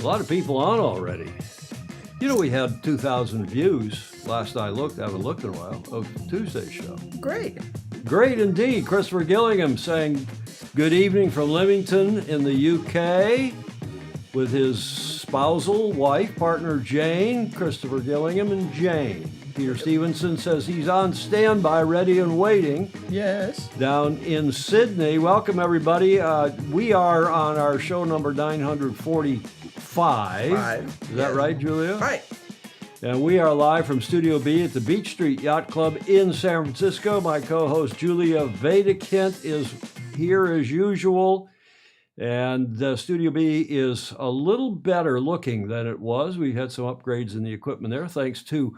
A lot of people on already. You know, we had 2,000 views last I looked, I haven't looked in a while, of Tuesday's show. Great. Great indeed. Christopher Gillingham saying good evening from Leamington in the UK with his spousal wife, partner Jane, Christopher Gillingham and Jane. Peter Stevenson says he's on standby, ready and waiting. Yes. Down in Sydney. Welcome, everybody. We are on our show number 945. Is that right, Julia? Right. And we are live from Studio B at the Beach Street Yacht Club in San Francisco. My co-host Julia Vedekint is here as usual. And Studio B is a little better looking than it was. We had some upgrades in the equipment there, thanks to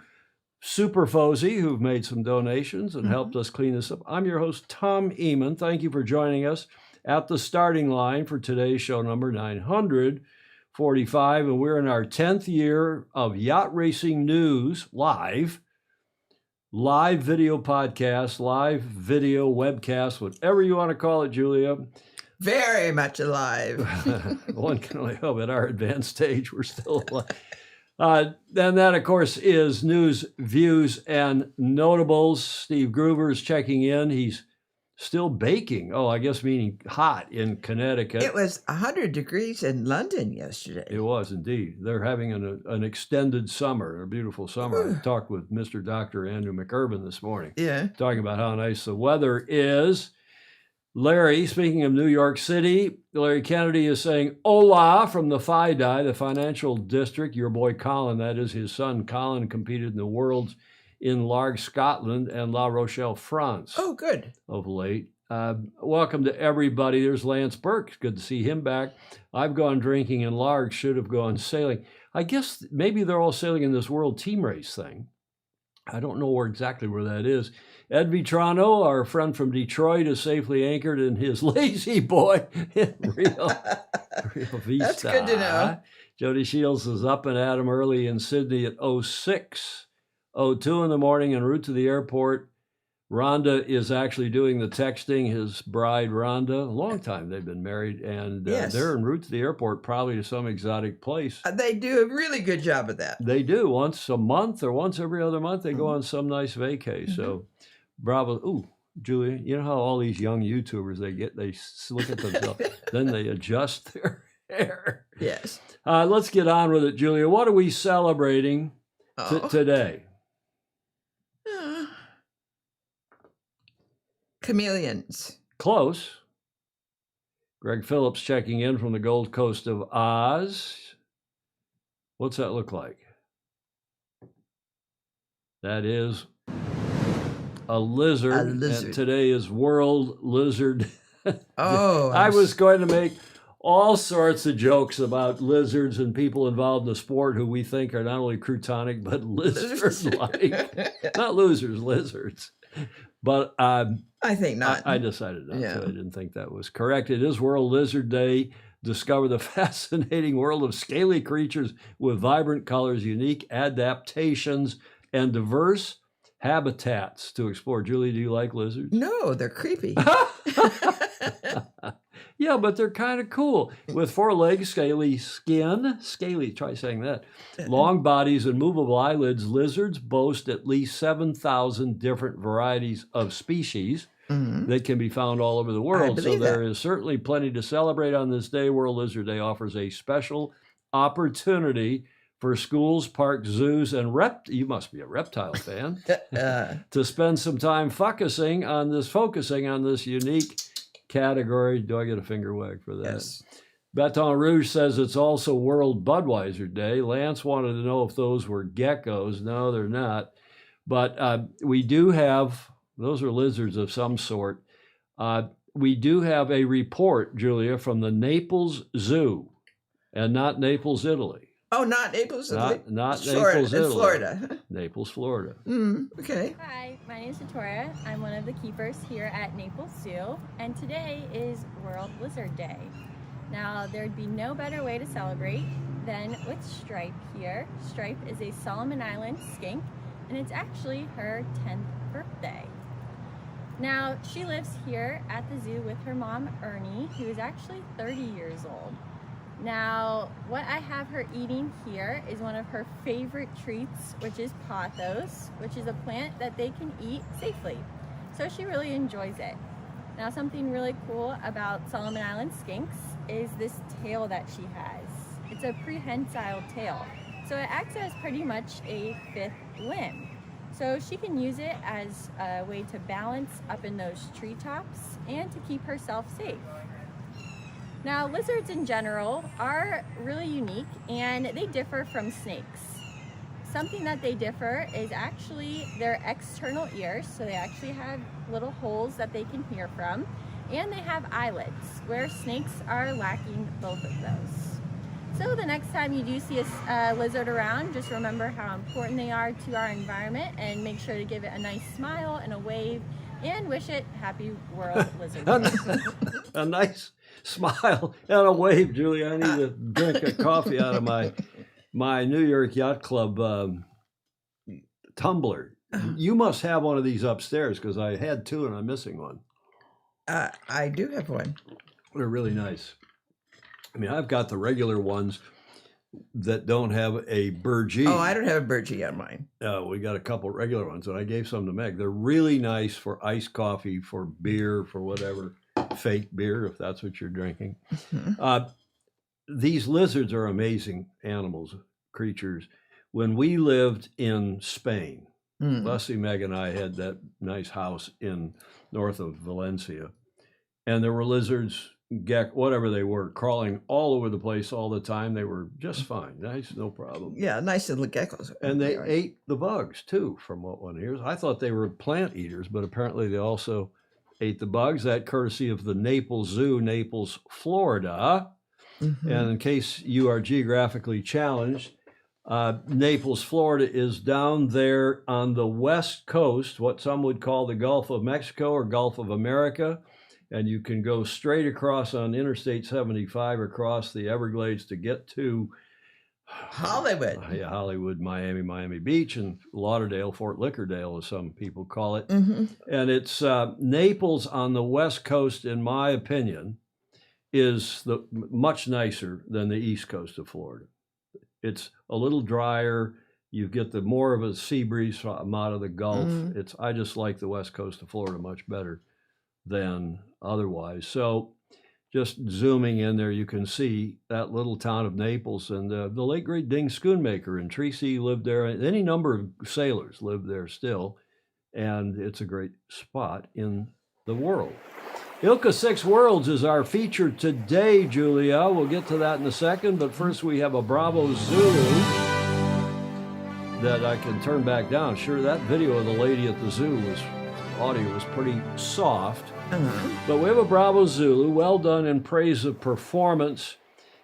Super Fozy, who've made some donations and helped us clean this up. I'm your host, Tom Eamon. Thank you for joining us at the starting line for today's show number 945. And we're in our 10th year of Yacht Racing News live video podcast, live video webcast, whatever you want to call it, Julia. Very much alive. One can only hope at our advanced stage we're still alive. Then that, of course, is news, views, and notables. Steve Groover is checking in. He's still baking. Oh, I guess meaning hot in Connecticut. It was 100 degrees in London yesterday. It was indeed. They're having an extended summer, a beautiful summer. I talked with Mr. Dr. Andrew McIrvin this morning. Yeah. Talking about how nice the weather is. Larry, speaking of New York City, Larry Kennedy is saying hola from the FIDI, the financial district. Your boy Colin, that is his son. Colin competed in the Worlds in Largs, Scotland and La Rochelle, France. Oh, good. Of late. Welcome to everybody. There's Lance Burke. Good to see him back. I've gone drinking in Largs, should have gone sailing. I guess maybe they're all sailing in this World Team Race thing. I don't know exactly where that is. Ed Vitrano, our friend from Detroit, is safely anchored in his lazy boy in Rio Vista. That's good to know. Jody Shields is up and at him early in Sydney at 06:02 in the morning en route to the airport. Rhonda is actually doing the texting, his bride, Rhonda. A long time they've been married, and Yes. they're en route to the airport, probably to some exotic place. They do a really good job of that. They do. Once a month or once every other month, they go on some nice vacay. So, bravo. Ooh, Julia, you know how all these young YouTubers, they look at themselves, then they adjust their hair. Yes. Let's get on with it, Julia. What are we celebrating today? Chameleons. Close. Greg Phillips checking in from the Gold Coast of Oz. What's that look like? That is a lizard. And today is World Lizard. Oh. I was going to make all sorts of jokes about lizards and people involved in the sport who we think are not only crotonic, but lizard-like. Not losers, lizards. But I think not. I decided not to. I didn't think that was correct. It is World Lizard Day. Discover the fascinating world of scaly creatures with vibrant colors, unique adaptations, and diverse habitats to explore. Julie, do you like lizards? No, they're creepy. Yeah, but they're kind of cool. With 4 legs, scaly skin, try saying that, long bodies and movable eyelids, lizards boast at least 7,000 different varieties of species that can be found all over the world. So there is certainly plenty to celebrate on this day. World Lizard Day offers a special opportunity for schools, parks, zoos, and you must be a reptile fan, to spend some time focusing on this unique category. Do I get a finger wag for that? Yes. Baton Rouge says it's also World Budweiser Day. Lance wanted to know if those were geckos. No, they're not. But we do have, those are lizards of some sort. We do have a report, Julia, from the Naples Zoo, and not Naples, Italy. Oh, not Naples, Italy? Not Naples, Italy. Florida. Naples, Florida. Okay. Hi, my name is Victoria. I'm one of the keepers here at Naples Zoo, and today is World Lizard Day. Now, there'd be no better way to celebrate than with Stripe here. Stripe is a Solomon Island skink, and it's actually her 10th birthday. Now, she lives here at the zoo with her mom, Ernie, who is actually 30 years old. Now, what I have her eating here is one of her favorite treats, which is pothos, which is a plant that they can eat safely. So she really enjoys it. Now, something really cool about Solomon Island skinks is this tail that she has. It's a prehensile tail. So it acts as pretty much a fifth limb. So she can use it as a way to balance up in those treetops and to keep herself safe. Now, lizards in general are really unique and they differ from snakes. Something that they differ is actually their external ears. So they actually have little holes that they can hear from, and they have eyelids, where snakes are lacking both of those. So the next time you do see a lizard around, just remember how important they are to our environment and make sure to give it a nice smile and a wave and wish it Happy World Lizard Day. A nice smile and a wave, Julie. I need to drink a coffee out of my New York Yacht Club tumbler. You must have one of these upstairs because I had two and I'm missing one. I do have one. They're really nice. I mean, I've got the regular ones that don't have a burgee. Oh, I don't have a burgee on mine. We got a couple regular ones, and I gave some to Meg. They're really nice for iced coffee, for beer, for whatever, fake beer, if that's what you're drinking. Mm-hmm. These lizards are amazing animals, creatures. When we lived in Spain, Leslie, Meg, and I had that nice house in north of Valencia, and there were lizards, whatever they were, crawling all over the place all the time. They were just fine, nice, no problem. Yeah, nice little geckos. And they ate the bugs too, from what one hears. I thought they were plant eaters, but apparently they also ate the bugs. That courtesy of the Naples Zoo, Naples, Florida. Mm-hmm. And in case you are geographically challenged, Naples, Florida is down there on the west coast, what some would call the Gulf of Mexico or Gulf of America. And you can go straight across on Interstate 75 across the Everglades to get to Hollywood. Hollywood, Miami Beach, and Lauderdale, Fort Lickerdale, as some people call it. Mm-hmm. And it's Naples on the west coast, in my opinion, is much nicer than the east coast of Florida. It's a little drier. You get the more of a sea breeze from out of the Gulf. Mm-hmm. I just like the west coast of Florida much better than otherwise. So just zooming in there, you can see that little town of Naples, and the late great Ding Schoonmaker and Tracy lived there. Any number of sailors live there still, and it's a great spot in the world. ILCA 6 Worlds is our feature today, Julia. We'll get to that in a second, but first we have a Bravo Zulu that I can turn back down. Sure, that video of the lady at the zoo audio was pretty soft. But we have a Bravo Zulu, well done in praise of performance.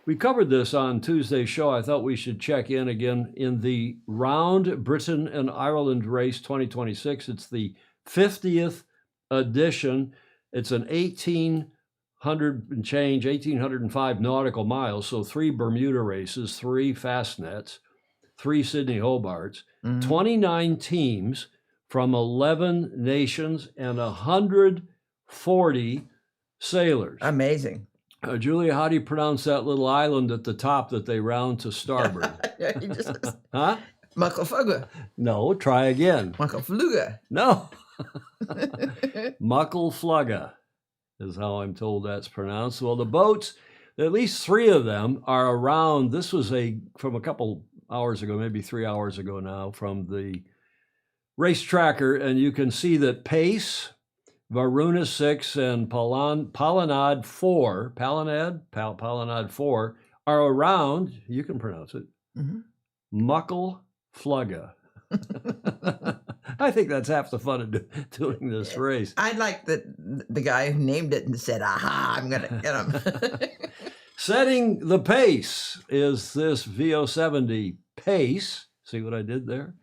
We covered this on Tuesday's show. I thought we should check in again in the Round Britain and Ireland Race 2026. It's the 50th edition. It's an 1,800 and change, 1,805 nautical miles. So 3 Bermuda races, 3 Fastnets, 3 Sydney Hobarts, 29 teams from 11 nations and 140 sailors. Amazing. Julia, how do you pronounce that little island at the top that they round to starboard? Huh? Mucklefluga. No, try again. Mucklefluga. No. Mucklefluga is how I'm told that's pronounced. Well, the boats, at least 3 of them are around. This was from a couple hours ago, maybe 3 hours ago now, from the race tracker, and you can see that Pace, Varuna 6, and Palanad 4, Palanad 4 are around, you can pronounce it, Mucklefluga. I think that's half the fun of doing this race. I like the guy who named it and said, aha, I'm going to get him. Setting the pace is this VO70 Pace. See what I did there?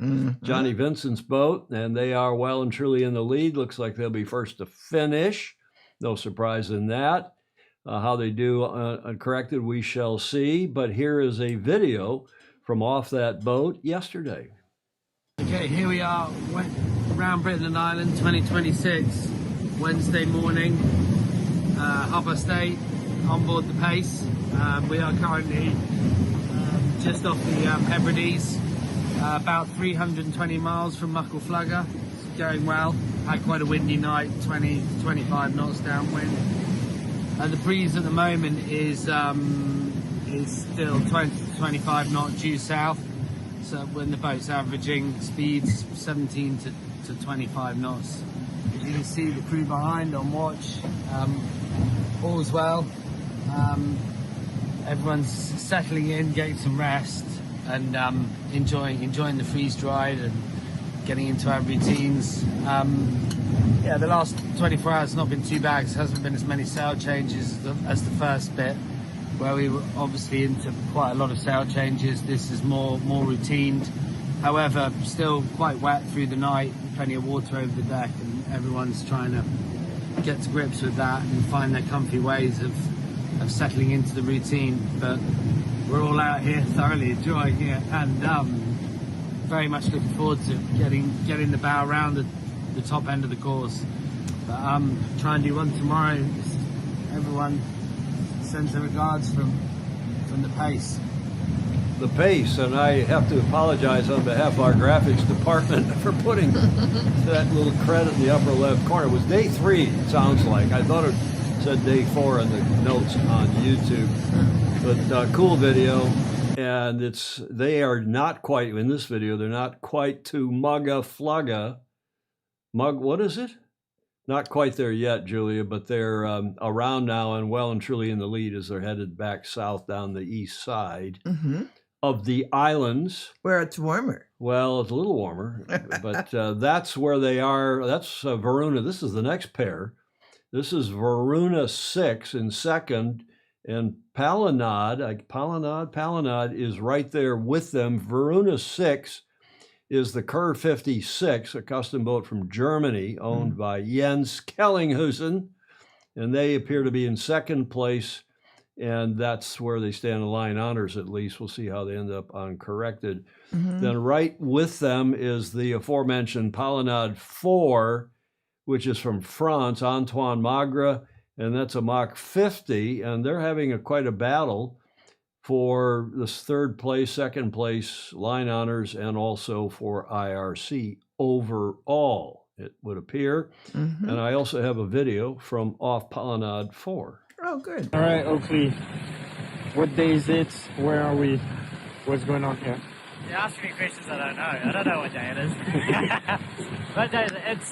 Johnny Vincent's boat, and they are well and truly in the lead. Looks like they'll be first to finish. No surprise in that. How they do uncorrected, we shall see. But here is a video from off that boat yesterday. Okay, here we are, Round Britain and Ireland 2026, Wednesday morning, 8:30, on board the Pace. We are currently just off the Hebrides, about 320 miles from Muckleflugger. It's going well. Had quite a windy night, 20 to 25 knots downwind. The breeze at the moment is still 20 to 25 knot due south. So when the boat's averaging speeds 17 to 25 knots. As you can see, the crew behind on watch, all's well. Everyone's settling in, getting some rest, and enjoying the freeze dried and getting into our routines. Yeah, the last 24 hours has not been too bad. It hasn't been as many sail changes as the first bit, where we were obviously into quite a lot of sail changes. This is more routine. However, still quite wet through the night, plenty of water over the deck, and everyone's trying to get to grips with that and find their comfy ways of settling into the routine. But we're all out here thoroughly enjoying it, and very much looking forward to getting the bow around the top end of the course. But try and do one tomorrow. Everyone sends their regards from the pace. The pace, and I have to apologize on behalf of our graphics department for putting that little credit in the upper left corner. It was day 3, it sounds like. I thought it said day 4 in the notes on YouTube. But cool video, and they are not quite, in this video, they're not quite to Muckleflugger. What is it? Not quite there yet, Julia, but they're around now and well and truly in the lead as they're headed back south down the east side of the islands. Where it's warmer. Well, it's a little warmer, but that's where they are. That's Varuna. This is the next pair. This is Varuna 6 in second, and Palinod is right there with them. Varuna 6 is the Kerr 56, a custom boat from Germany, owned by Jens Kellinghusen, and they appear to be in second place, and that's where they stand in line honors at least. We'll see how they end up uncorrected. Then right with them is the aforementioned Palinod 4, which is from France, Antoine Magre, and that's a Mach 50, and they're having quite a battle for this third place, second place line honors, and also for IRC overall, it would appear. And I also have a video from off Palinod 4. Oh, good. All right, Oakley. What day is it? Where are we? What's going on here? You're asking me questions I don't know. I don't know what day it is. What day is it? It's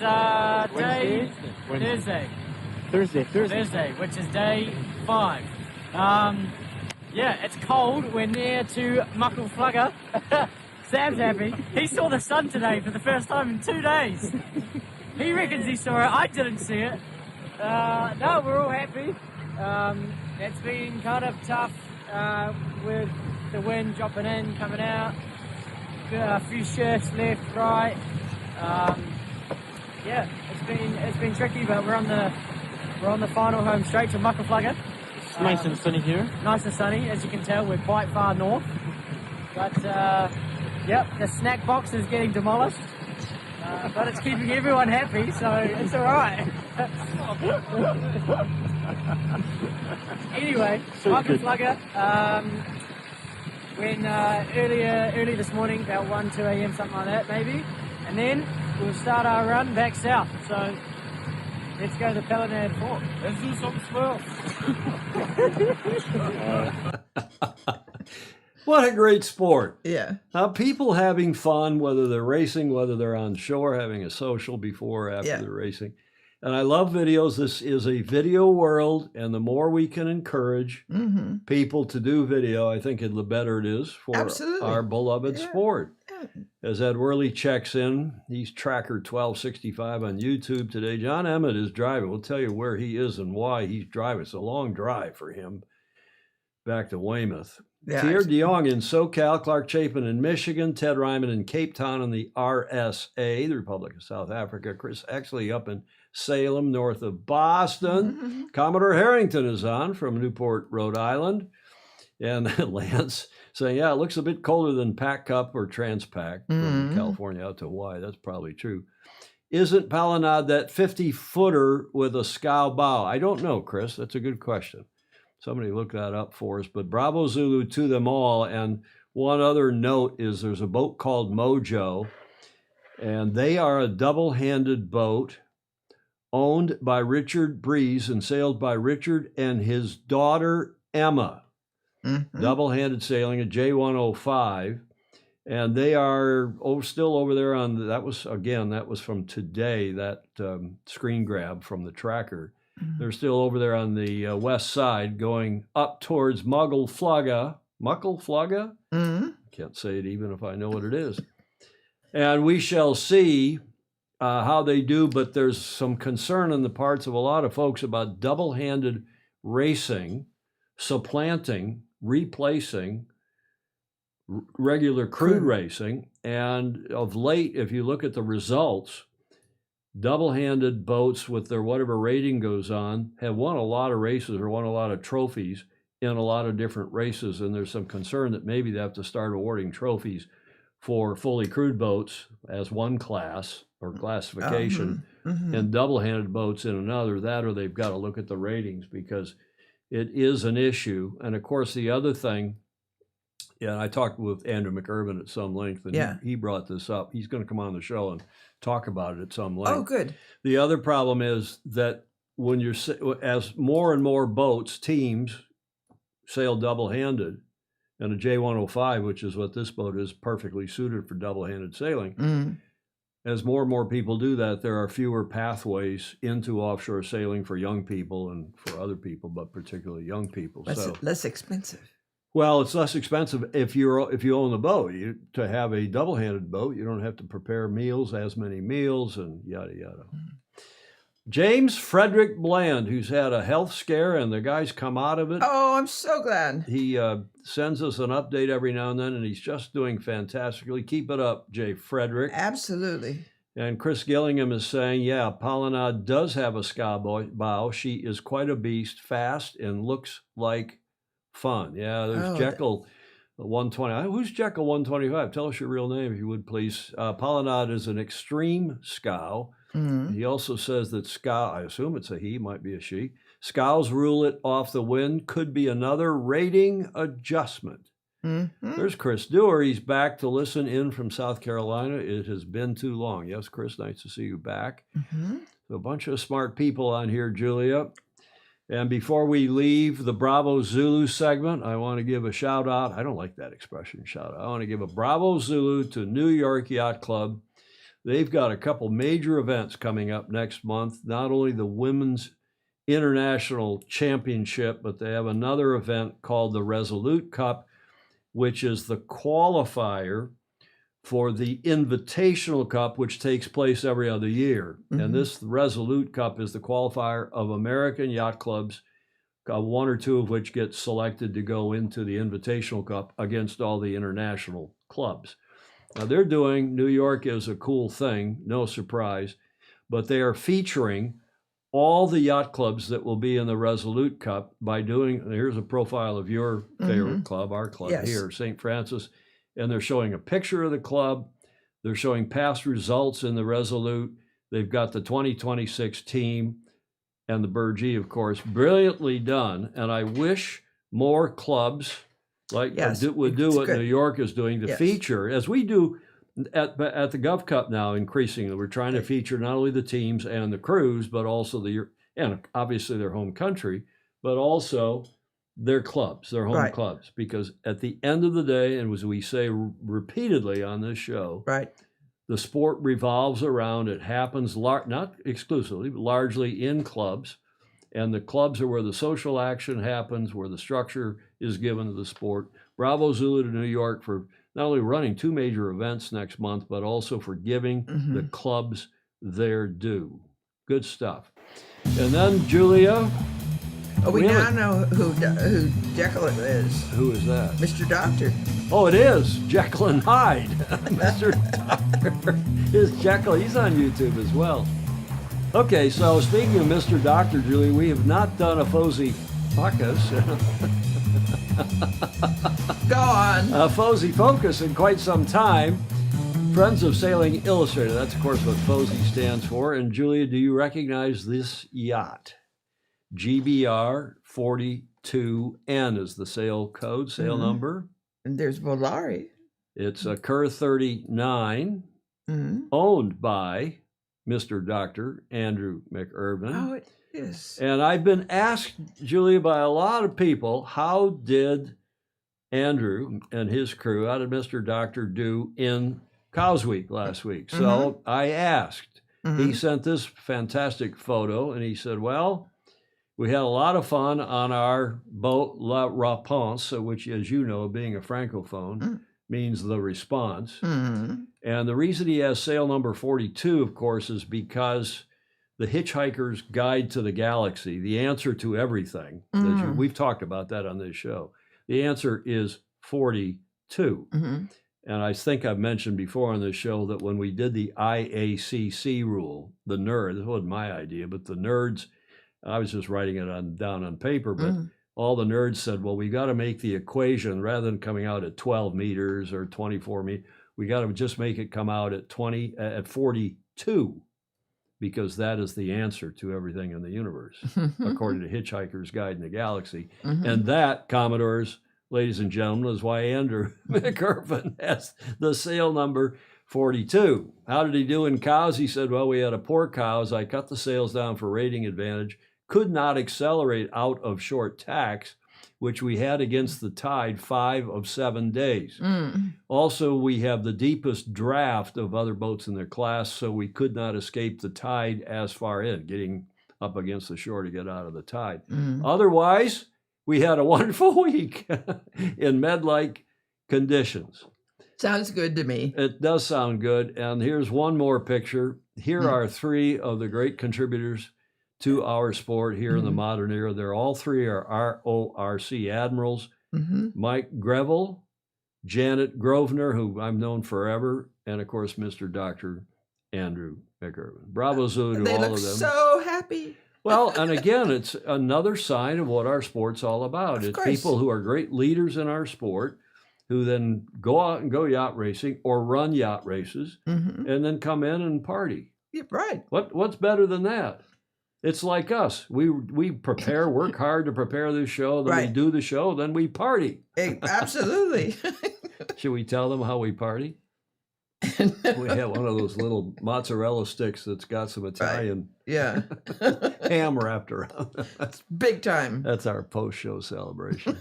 Thursday, which is day 5. Yeah, it's cold. We're near to Muckleflugger. Sam's happy. He saw the sun today for the first time in 2 days. He reckons he saw it. I didn't see it. No, we're all happy. It's been kind of tough with the wind dropping in, coming out. A few shifts left, right. Yeah, it's been tricky, but we're on the final home straight to Muckleflugger. It's nice and sunny here. Nice and sunny, as you can tell. We're quite far north, but yep, the snack box is getting demolished. But it's keeping everyone happy, so it's all right. Anyway, Muckleflugger. When early this morning, about 1, 2 a.m., something like that, maybe, and then we'll start our run back south. So let's go to Palinod 4. Let's do some swell. What a great sport. Yeah. People having fun, whether they're racing, whether they're on shore, having a social before or after the racing. And I love videos. This is a video world, and the more we can encourage people to do video, I think the better it is for our beloved sport. As Ed Worley checks in, he's tracker 1265 on YouTube today. John Emmett is driving. We'll tell you where he is and why he's driving. It's a long drive for him back to Weymouth. Yeah, Thierry de Jong in SoCal, Clark Chapin in Michigan, Ted Ryman in Cape Town in the RSA, the Republic of South Africa, Chris Exley up in Salem, north of Boston. Commodore Harrington is on from Newport, Rhode Island. And Lance saying, yeah, it looks a bit colder than Pack Cup or Transpac from California out to Hawaii. That's probably true. Isn't Palinod that 50-footer with a scow bow? I don't know, Chris. That's a good question. Somebody look that up for us. But Bravo Zulu to them all. And one other note is there's a boat called Mojo, and they are a double-handed boat owned by Richard Breeze and sailed by Richard and his daughter, Emma. Mhm. Double-handed sailing, a J105. And they are still over there on, that was from today, that screen grab from the tracker. They're still over there on the west side going up towards Muckleflugga. Muckleflugga? Mhm. Can't say it even if I know what it is. And we shall see how they do, but there's some concern on the parts of a lot of folks about double-handed racing, supplanting, replacing regular crude racing. And of late, if you look at the results, double-handed boats with their whatever rating goes on have won a lot of races or won a lot of trophies in a lot of different races. And there's some concern that maybe they have to start awarding trophies for fully crewed boats as one class or classification and double-handed boats in another. That, or they've got to look at the ratings because it is an issue. And of course, the other thing, and I talked with Andrew McIrvin at some length, and he brought this up. He's going to come on the show and talk about it at some length. Oh, good. The other problem is that when as more and more boats, teams sail double-handed, and a J105, which is what this boat is, perfectly suited for double-handed sailing. As more and more people do that, there are fewer pathways into offshore sailing for young people and for other people, but particularly young people. Less expensive. Well, it's less expensive if you own the boat. To have a double-handed boat, you don't have to prepare meals, as many meals, and yada yada. James Frederick Bland, who's had a health scare, and the guy's come out of it. Oh, I'm so glad. He sends us an update every now and then, and he's just doing fantastically. Keep it up, Jay Frederick. Absolutely. And Chris Gillingham is saying, yeah, Palinade does have a sky bow. She is quite a beast, fast, and looks like fun. Yeah, there's Jekyll 120. Who's Jekyll 125? Tell us your real name, if you would, please. Palinade is an extreme scow. He also says that scow, I assume it's a he, might be a she. Scows rule it off the wind. Could be another rating adjustment. There's Chris Dewar. He's back to listen in from South Carolina. It has been too long. Yes, Chris, nice to see you back. So a bunch of smart people on here, Julia. And before we leave the Bravo Zulu segment, I want to give a shout out. I don't like that expression, shout out. I want to give a Bravo Zulu to New York Yacht Club. They've got a couple major events coming up next month, not only the Women's International Championship, but they have another event called the Resolute Cup, which is the qualifier for the Invitational Cup, which takes place every other year. And this Resolute Cup is the qualifier of American yacht clubs, one or two of which get selected to go into the Invitational Cup against all the international clubs. Now they're doing, New York is a cool thing, no surprise, but they are featuring all the yacht clubs that will be in the Resolute Cup by doing, here's a profile of your favorite club, our club here, St. Francis, and they're showing a picture of the club. They're showing past results in the Resolute. They've got the 2026 team and the Burgee, of course, brilliantly done. And I wish more clubs would do what New York is doing to feature, as we do at the Gov Cup now. Increasingly, we're trying to feature not only the teams and the crews, but also and obviously their home country, but also their clubs, their home clubs. Because at the end of the day, and as we say repeatedly on this show, the sport revolves around, it happens not exclusively, but largely in clubs. And the clubs are where the social action happens, where the structure is given to the sport. Bravo Zulu to New York for not only running two major events next month, but also for giving the clubs their due. Good stuff. And then, Julia. We now know who Jekyll is. Who is that? Mr. Doctor. Oh, it is Jekyll and Hyde. Mr. Doctor is Jekyll. He's on YouTube as well. Okay, so speaking of Mr. Doctor, Julie, we have not done a Fosy Focus. Go on. A Fosy Focus in quite some time. Friends of Sailing Illustrated. That's, of course, what Fosy stands for. And Julia, do you recognize this yacht? GBR 42N is the sale code, sale Mhm. number. And there's Volare. It's a Kerr 39, Mm-hmm. owned by Mr. Dr. Andrew McIrvin. Oh, it is. And I've been asked, Julia, by a lot of people, how did Andrew and his crew, how did Mr. Doctor do in Cows Week last week? So I asked. He sent this fantastic photo, and he said, well, we had a lot of fun on our boat La Réponse, which, as you know, being a Francophone, means the response. Mm-hmm. And the reason he has sale number 42, of course, is because the Hitchhiker's Guide to the Galaxy, the answer to everything, we've talked about that on this show. The answer is 42. Mm-hmm. And I think I've mentioned before on this show that when we did the IACC rule, the nerd, this wasn't my idea, but the nerds, I was just writing it down on paper, but all the nerds said, well, we got to make the equation, rather than coming out at 12 meters or 24 meters, we got to just make it come out at 42, because that is the answer to everything in the universe, according to Hitchhiker's Guide in the Galaxy. And that, Commodores, ladies and gentlemen, is why Andrew McIrvin has the sale number 42. How did he do in cows? He said, well, we had a poor cows. I cut the sails down for rating advantage, could not accelerate out of short tacks, which we had against the tide 5 of 7 days. Also, we have the deepest draft of other boats in their class, so we could not escape the tide as far in, getting up against the shore to get out of the tide. Otherwise, we had a wonderful week in med-like conditions. Sounds good to me. It does sound good. And here's one more picture. Here are 3 of the great contributors to our sport here in the modern era. They're all 3 are RORC admirals. Mike Greville, Janet Grosvenor, who I've known forever, and of course, Mr. Dr. Andrew McIrvin. Bravo to all of them. They look so happy. Well, and again, it's another sign of what our sport's all about. It's people who are great leaders in our sport, who then go out and go yacht racing or run yacht races, and then come in and party. Yeah, right. What's better than that? It's like us. We prepare, work hard to prepare this show, then we do the show, then we party. Absolutely. Should we tell them how we party? We have one of those little mozzarella sticks that's got some Italian ham wrapped around. That's big time. That's our post-show celebration.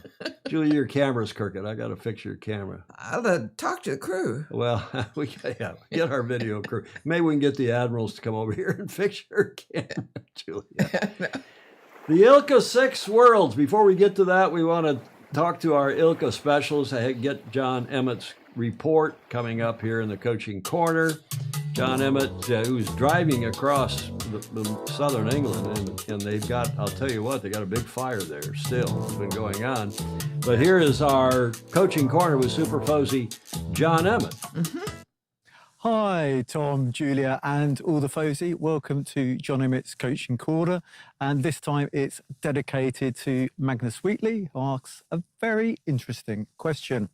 Julie, your camera's crooked. I got to fix your camera. I'll talk to the crew. Well, we get our video crew. Maybe we can get the admirals to come over here and fix your camera, Julia. The ILCA 6 Worlds. Before we get to that, we want to talk to our ILCA specialist. I get John Emmett's report coming up here in the coaching corner. John Emmett, who's driving across the southern England, and they've got, I'll tell you what, they got a big fire there still. It's been going on. But here is our coaching corner with Super Fozy, John Emmett. Hi, Tom, Julia, and all the Fozy. Welcome to John Emmett's Coaching Corner. And this time it's dedicated to Magnus Wheatley, who asks a very interesting question.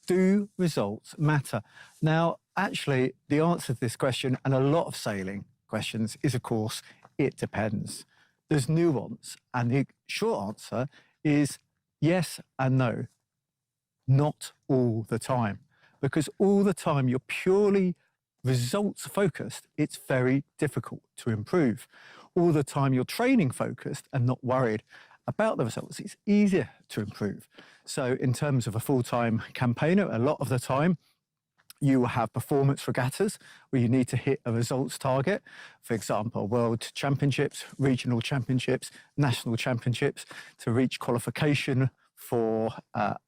Do results matter? Now, actually, the answer to this question, and a lot of sailing questions, is, of course, it depends. There's nuance, and the short answer is yes and no. Not all the time. Because all the time you're purely results focused, it's very difficult to improve. All the time you're training focused and not worried about the results, it's easier to improve. So in terms of a full-time campaigner, a lot of the time you will have performance regattas where you need to hit a results target. For example, world championships, regional championships, national championships, to reach qualification for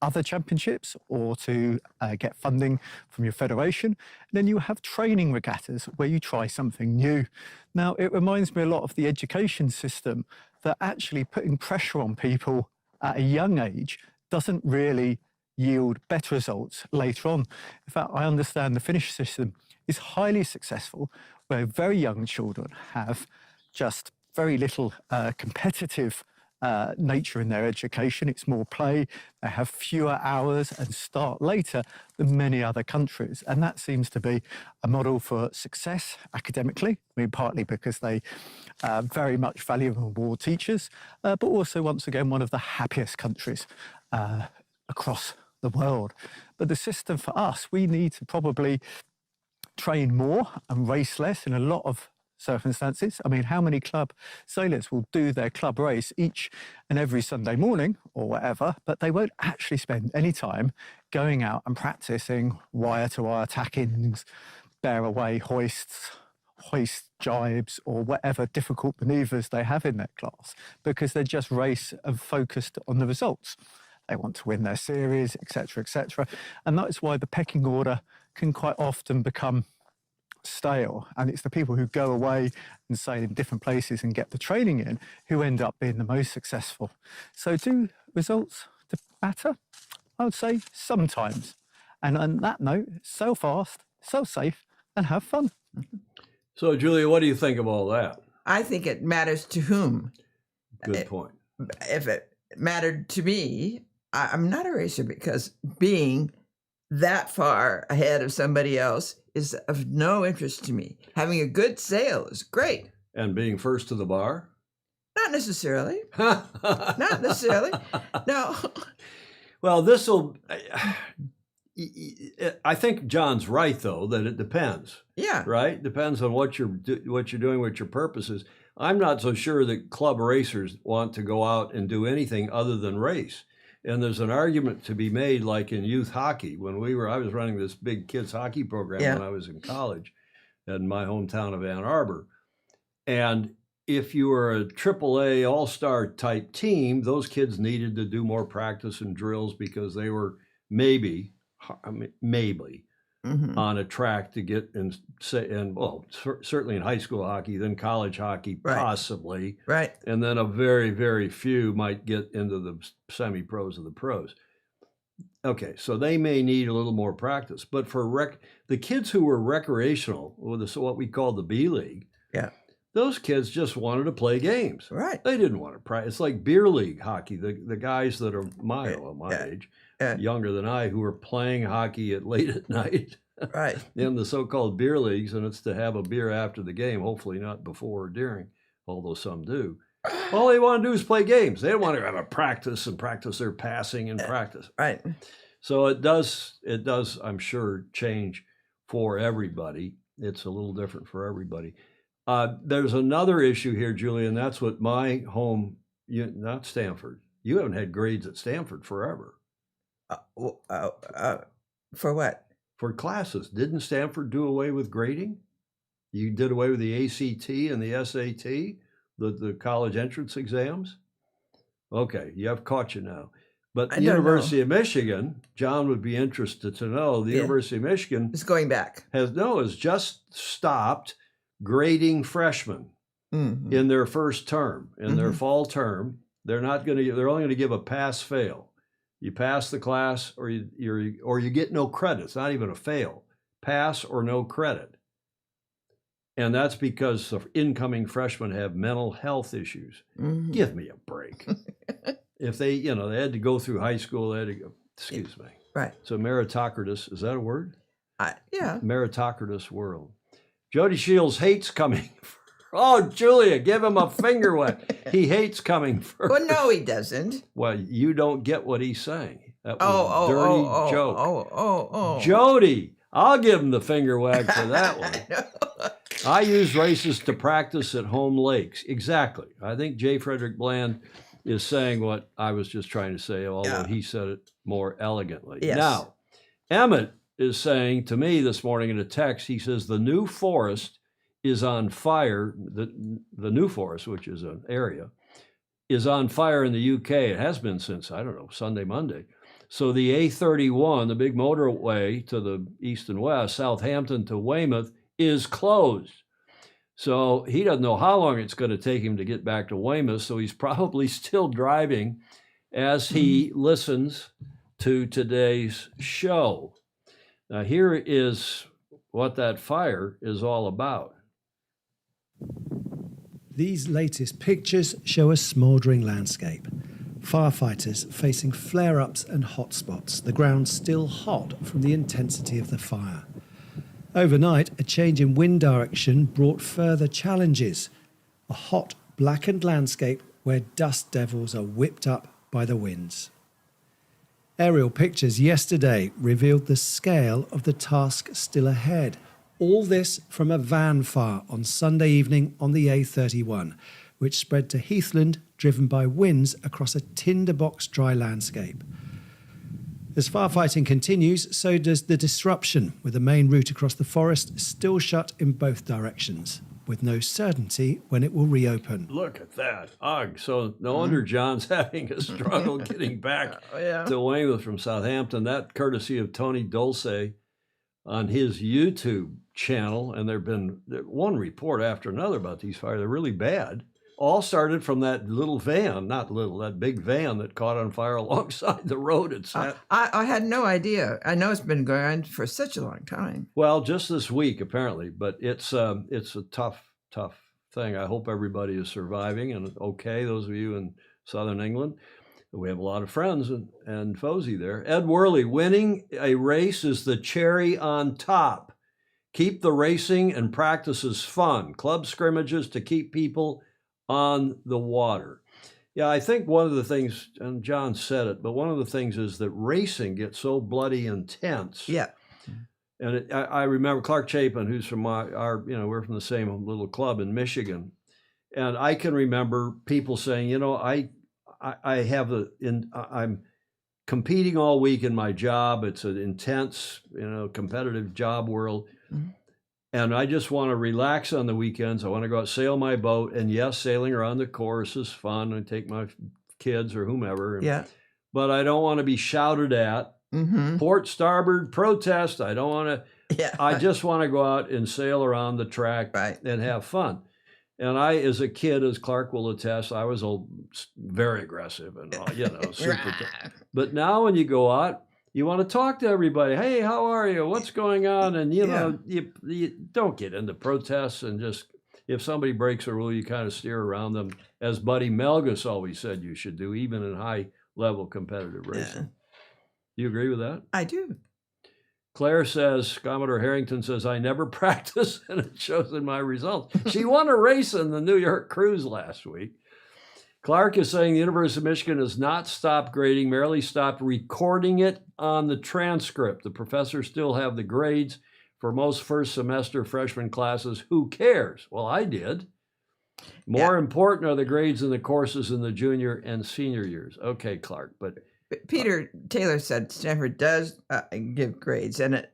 other championships or to get funding from your federation. And then you have training regattas where you try something new. Now, it reminds me a lot of the education system, that actually putting pressure on people at a young age doesn't really yield better results later on. In fact, I understand the Finnish system is highly successful, where very young children have just very little competitive nature in their education. It's more play. They have fewer hours and start later than many other countries. And that seems to be a model for success academically. I mean, partly because they very much value and reward teachers, but also, once again, one of the happiest countries across the world. But the system for us, we need to probably train more and race less in a lot of circumstances. I mean, how many club sailors will do their club race each and every Sunday morning or whatever, but they won't actually spend any time going out and practicing wire-to-wire tackings, bear away hoists, hoist jibes, or whatever difficult manoeuvres they have in their class, because they're just race and focused on the results. They want to win their series, etc., etc. And that's why the pecking order can quite often become stale. And it's the people who go away and sail in different places and get the training in who end up being the most successful. So do results matter? I would say sometimes. And on that note, sail fast, sail safe, and have fun. So, Julia, what do you think of all that? I think it matters to whom. Good point. If it mattered to me, I'm not a racer, because being that far ahead of somebody else is of no interest to me. Having a good sail is great. And being first to the bar? Not necessarily. Not necessarily. No. Well, this will. I think John's right, though, that it depends. Yeah. Right? Depends on what you're doing, what your purpose is. I'm not so sure that club racers want to go out and do anything other than race. And there's an argument to be made, like in youth hockey. When I was running this big kids hockey program when I was in college in my hometown of Ann Arbor. And if you were a AAA all-star type team, those kids needed to do more practice and drills because they were maybe on a track to get certainly in high school hockey, then college hockey, possibly. Right. And then a very, very few might get into the semi-pros of the pros. Okay, so they may need a little more practice. But for the kids who were recreational, what we call the B League, those kids just wanted to play games. Right. They didn't want to practice. It's like beer league hockey. The guys that are my age, younger than I, who are playing hockey late at night in the so-called beer leagues, and it's to have a beer after the game, hopefully not before or during, although some do. All they want to do is play games. They don't want to have a practice and practice their passing and practice. Right. So it does, I'm sure, change for everybody. It's a little different for everybody. There's another issue here, Julie, and that's what my home, not Stanford. You haven't had grades at Stanford forever. For what? For classes. Didn't Stanford do away with grading? You did away with the ACT and the SAT, the college entrance exams? Okay, I've caught you now. But the University of Michigan, John would be interested to know, the University of Michigan is going back. Has just stopped grading freshmen in their first term, in their fall term. They're only going to give a pass-fail. You pass the class, or you get no credit. It's not even a fail. Pass or no credit. And that's because the incoming freshmen have mental health issues. Give me a break. If they had to go through high school, they had to go. Excuse me. Right. So meritocratus, is that a word? Yeah. Meritocratus world. Jody Shields hates coming. Oh, Julia, give him a finger whack. He hates coming first. Well, no, he doesn't. Well, you don't get what he's saying. That was a dirty joke. Oh. Jody, I'll give him the finger wag for that one. I use races to practice at home lakes. Exactly. I think J. Frederick Bland is saying what I was just trying to say, although he said it more elegantly. Yes. Now, Emmett is saying to me this morning in a text, he says the New Forest is on fire. The New Forest, which is an area, is on fire in the UK. It has been since, I don't know, Sunday, Monday. So the A31, the big motorway to the east and west, Southampton to Weymouth, is closed. So he doesn't know how long it's going to take him to get back to Weymouth. So he's probably still driving as he listens to today's show. Now, here is what that fire is all about. These latest pictures show a smouldering landscape. Firefighters facing flare-ups and hotspots, the ground still hot from the intensity of the fire. Overnight, a change in wind direction brought further challenges. A hot, blackened landscape where dust devils are whipped up by the winds. Aerial pictures yesterday revealed the scale of the task still ahead. All this from a van fire on Sunday evening on the A31, which spread to Heathland, driven by winds across a tinderbox dry landscape. As firefighting continues, so does the disruption, with the main route across the forest still shut in both directions, with no certainty when it will reopen. Look at that. Ugh. So no wonder John's having a struggle getting back to Weymouth from Southampton. That courtesy of Tony Dulce on his YouTube channel. And there've been one report after another about these fires. They're really bad. All started from that little van, not little, that big van that caught on fire alongside the road. I had no idea. I know it's been going on for such a long time. Well, just this week, apparently, but it's a tough thing. I hope everybody is surviving and okay. Those of you in Southern England, we have a lot of friends and Fosey there. Ed Worley, winning a race is the cherry on top. Keep the racing and practices fun. Club scrimmages to keep people on the water. Yeah, I think one of the things, and John said it, but one of the things is that racing gets so bloody intense. Yeah. And I remember Clark Chapin, who's from we're from the same little club in Michigan. And I can remember people saying, I'm competing all week in my job. It's an intense, competitive job world. Mm-hmm. And I just want to relax on the weekends. I want to go out, sail my boat. And yes, sailing around the course is fun. I take my kids or whomever. But I don't want to be shouted at. Mm-hmm. Port, starboard, protest. I don't want to. Yeah. I just want to go out and sail around the track and have fun. And I, as a kid, as Clark will attest, I was very aggressive and super. But now when you go out, you want to talk to everybody. Hey, how are you? What's going on? And, you don't get into protests and just, if somebody breaks a rule, you kind of steer around them, as Buddy Melgus always said you should do, even in high-level competitive racing. Yeah. Do you agree with that? I do. Claire says, Commodore Harrington says, I never practice, and it shows in my results. She won a race in the New York Cruise last week. Clark is saying the University of Michigan has not stopped grading, merely stopped recording it on the transcript. The professors still have the grades for most first semester freshman classes. Who cares? Well, I did. More important are the grades in the courses in the junior and senior years. Okay, Clark, but Peter Taylor said Stanford does give grades, and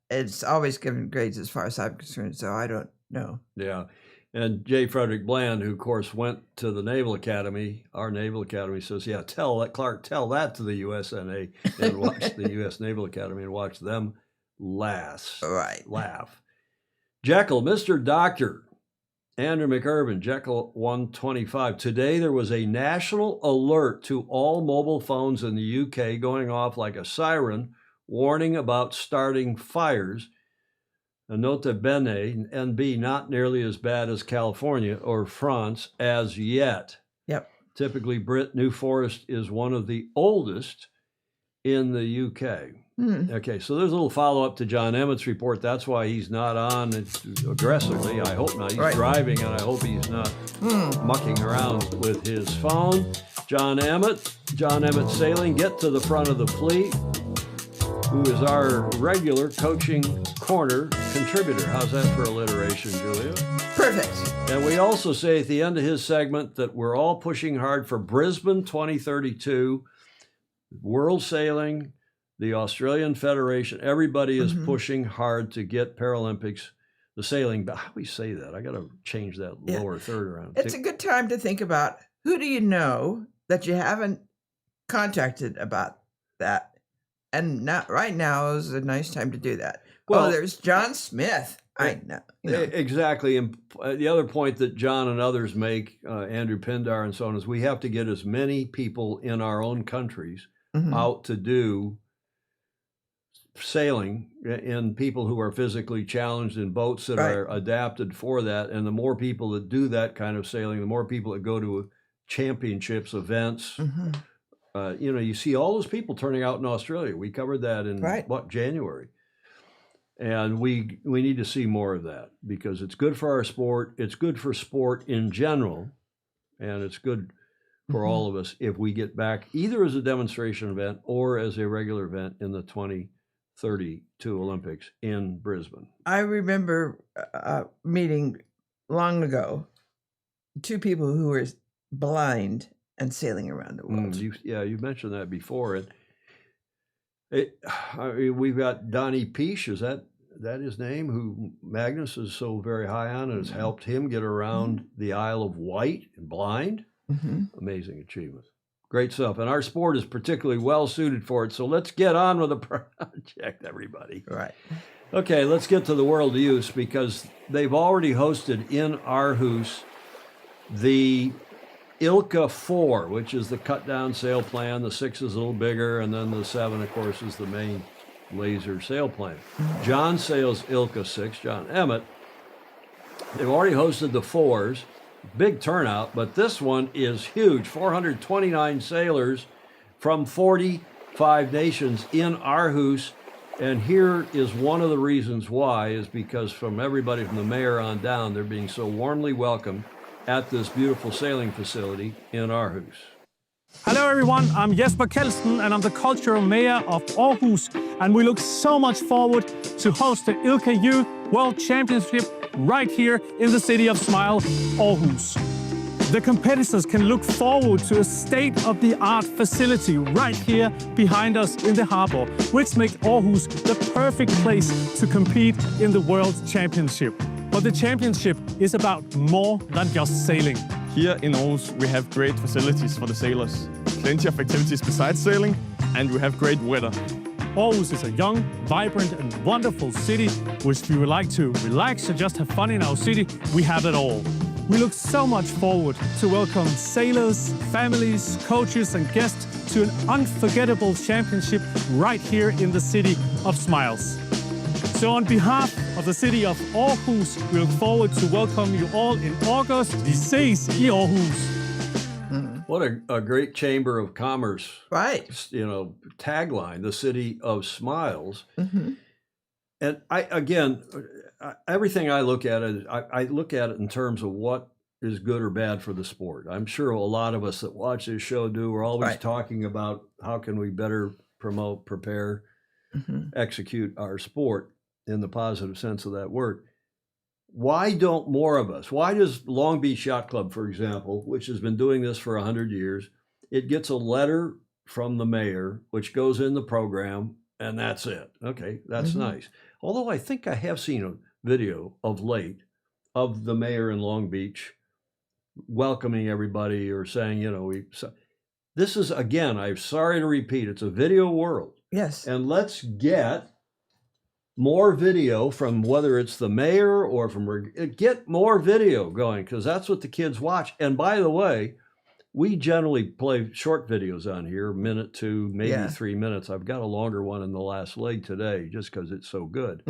it's always given grades as far as I'm concerned, so I don't know. Yeah. And J. Frederick Bland, who, of course, went to the Naval Academy, our Naval Academy, says, tell that to the USNA and watch the U.S. Naval Academy and watch them laugh. Jekyll, Mr. Doctor, Andrew McIrvin, Jekyll 125. Today there was a national alert to all mobile phones in the UK going off like a siren, warning about starting fires. A nota bene, NB, not nearly as bad as California or France as yet. Yep. Typically, New Forest is one of the oldest in the UK. Okay, so there's a little follow-up to John Emmett's report. That's why he's not on aggressively. I hope not. He's driving, and I hope he's not mucking around with his phone. John Emmett Sailing, get to the front of the fleet, who is our regular Coaching Corner contributor. How's that for alliteration, Julia? Perfect. And we also say at the end of his segment that we're all pushing hard for Brisbane 2032, World Sailing, the Australian Federation. Everybody is pushing hard to get Paralympics, the sailing. But how do we say that? I got to change that lower third around. It's a good time to think about who do you know that you haven't contacted about that. And right now is a nice time to do that. Well, there's John Smith. I know. Exactly. And the other point that John and others make, Andrew Pindar and so on, is we have to get as many people in our own countries out to do sailing in people who are physically challenged in boats that Right. are adapted for that. And the more people that do that kind of sailing, the more people that go to championships, events. Mhm. You see all those people turning out in Australia. We covered that in Right. January. And we need to see more of that because it's good for our sport. It's good for sport in general. And it's good for all of us if we get back either as a demonstration event or as a regular event in the 2032 Olympics in Brisbane. I remember meeting long ago 2 people who were blind and sailing around the world. You mentioned that before. We've got Donnie Peace, is that his name, who Magnus is so very high on and has helped him get around the Isle of Wight and blind. Amazing achievement. Great stuff. And our sport is particularly well suited for it. So let's get on with the project, everybody. Right. Okay, let's get to the World Youth because they've already hosted in Aarhus the ILCA 4, which is the cut down sail plan. The 6 is a little bigger, and then the 7, of course, is the main laser sail plan. John sails ILCA 6, John Emmett. They've already hosted the 4s. Big turnout, but this one is huge. 429 sailors from 45 nations in Aarhus. And here is one of the reasons why, is because from everybody from the mayor on down, they're being so warmly welcomed at this beautiful sailing facility in Aarhus. Hello everyone, I'm Jesper Kelsten and I'm the cultural mayor of Aarhus, and we look so much forward to host the ILCA Youth World Championship right here in the city of Smile, Aarhus. The competitors can look forward to a state-of-the-art facility right here behind us in the harbor, which makes Aarhus the perfect place to compete in the World Championship. But the championship is about more than just sailing. Here in Aarhus, we have great facilities for the sailors, plenty of activities besides sailing, and we have great weather. Aarhus is a young, vibrant and wonderful city, which if you would like to relax and just have fun in our city, we have it all. We look so much forward to welcome sailors, families, coaches and guests to an unforgettable championship right here in the city of Smiles. So on behalf of the city of Aarhus, we look forward to welcome you all in August. Vi ses I Aarhus. What a great Chamber of Commerce, Right. Tagline, the city of smiles. And everything I look at it, I look at it in terms of what is good or bad for the sport. I'm sure a lot of us that watch this show do. We're always talking about how can we better promote, prepare, execute our sport in the positive sense of that word. Why don't more of us? Why does Long Beach Yacht Club, for example, which has been doing this for 100 years, it gets a letter from the mayor, which goes in the program, and that's it. Okay, that's nice. Although I think I have seen a video of late of the mayor in Long Beach welcoming everybody or saying, this is, again, I'm sorry to repeat, it's a video world. Yes. And let's get more video from whether it's the mayor or get more video going, because that's what the kids watch. And by the way, we generally play short videos on here, minute to maybe 3 minutes. I've got a longer one in the last leg today just because it's so good.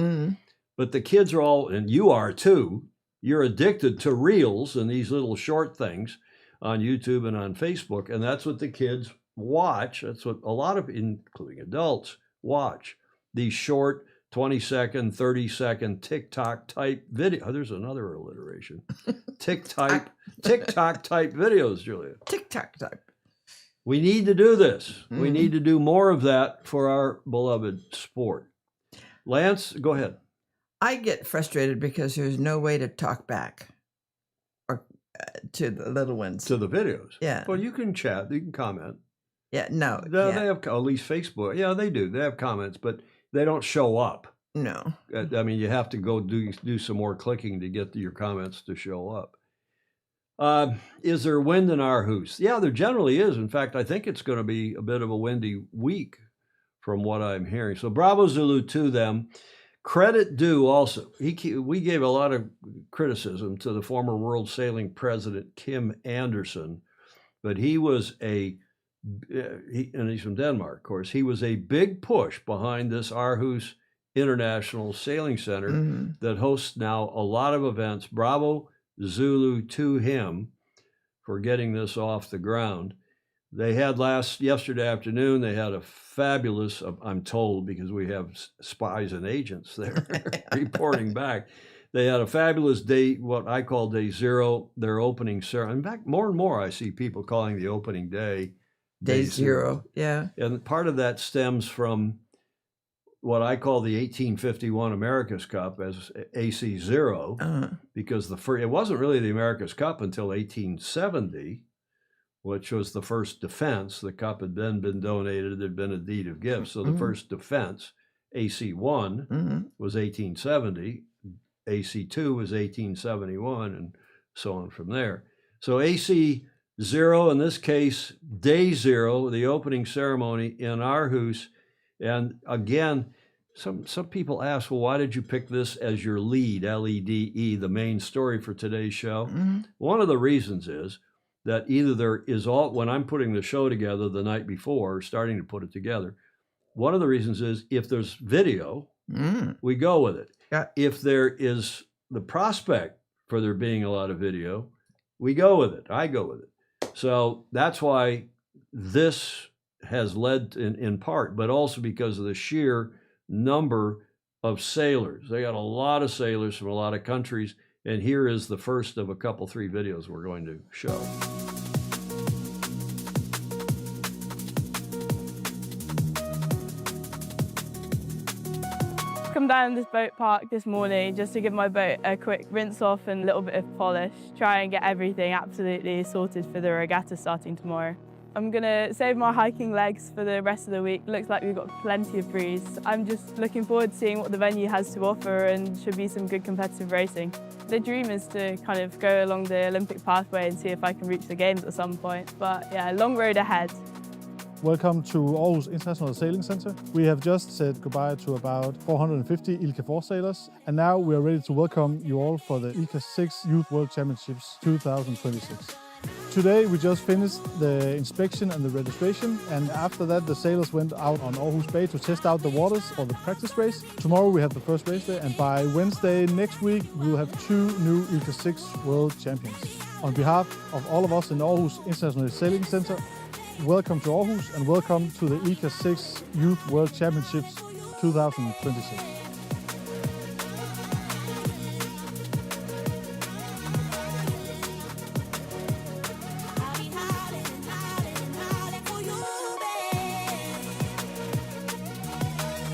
But the kids are all, and you are too, you're addicted to reels and these little short things on YouTube and on Facebook. And that's what the kids watch. That's what a lot of, including adults, watch. These short 20-second, 30-second TikTok type video. Oh, there's another alliteration. TikTok type videos, Julia. TikTok type. We need to do this. We need to do more of that for our beloved sport. Lance, go ahead. I get frustrated because there's no way to talk back or to the little ones. To the videos. Yeah. Well, you can chat. You can comment. Yeah, no. They have, at least Facebook. Yeah, they do. They have comments, but they don't show up. No. I mean, you have to go do some more clicking to get your comments to show up. Is there wind in Aarhus? Yeah, there generally is. In fact, I think it's going to be a bit of a windy week from what I'm hearing. So Bravo Zulu to them. Credit due also. We gave a lot of criticism to the former World Sailing president, Kim Anderson, but he was a and he's from Denmark, of course. He was a big push behind this Aarhus International Sailing Center that hosts now a lot of events. Bravo Zulu to him for getting this off the ground. They had yesterday afternoon, they had a fabulous, I'm told because we have spies and agents there reporting back. They had a fabulous day, what I call day zero, their opening ceremony. In fact, more and more I see people calling the opening day Day zero. Yeah. And part of that stems from what I call the 1851 America's Cup as AC0, because it wasn't really the America's Cup until 1870, which was the first defense. The cup had then been donated, there'd been a deed of gift. So the first defense, AC1, was 1870, AC2 was 1871, and so on from there. So AC0, in this case, day zero, the opening ceremony in Aarhus. And again, some people ask, well, why did you pick this as your lead, LEDE, the main story for today's show? One of the reasons is that either there is when I'm putting the show together the night before, starting to put it together, one of the reasons is if there's video, we go with it. Yeah. If there is the prospect for there being a lot of video, we go with it. I go with it. So that's why this has led in part, but also because of the sheer number of sailors. They got a lot of sailors from a lot of countries, and here is the first of three videos we're going to show. Come down this boat park this morning just to give my boat a quick rinse off and a little bit of polish, try and get everything absolutely sorted for the regatta starting tomorrow. I'm gonna save my hiking legs for the rest of the week. Looks like we've got plenty of breeze. I'm just looking forward to seeing what the venue has to offer, and should be some good competitive racing. The dream is to kind of go along the Olympic pathway and see if I can reach the games at some point. But yeah, long road ahead. Welcome to Aarhus International Sailing Center. We have just said goodbye to about 450 ILCA 4 sailors, and now we are ready to welcome you all for the ILCA 6 Youth World Championships 2026. Today we just finished the inspection and the registration, and after that the sailors went out on Aarhus Bay to test out the waters for the practice race. Tomorrow we have the first race day, and by Wednesday next week we'll have 2 new ILCA 6 World Champions. On behalf of all of us in Aarhus International Sailing Center, welcome to Aarhus and welcome to the ILCA 6 Youth World Championships 2026.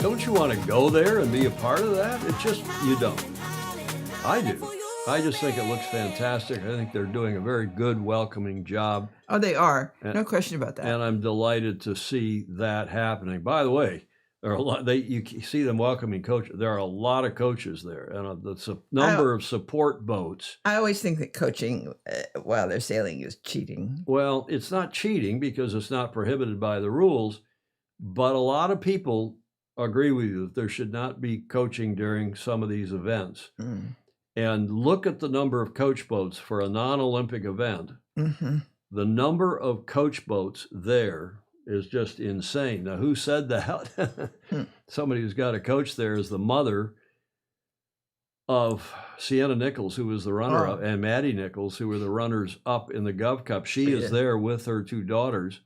Don't you want to go there and be a part of that? It's just, you don't. I do. I just think it looks fantastic. I think they're doing a very good, welcoming job. Oh, they are. No question about that. And I'm delighted to see that happening. By the way, there are a lot. You see them welcoming coaches. There are a lot of coaches there, and the number of support boats. I always think that coaching while they're sailing is cheating. Well, it's not cheating because it's not prohibited by the rules, but a lot of people agree with you that there should not be coaching during some of these events. And look at the number of coach boats for a non-Olympic event. The number of coach boats there is just insane. Now, who said that? Somebody who's got a coach there is the mother of Sienna Nichols, who was the runner-up, and Maddie Nichols, who were the runners-up in the Gov Cup. She is there with her 2 daughters.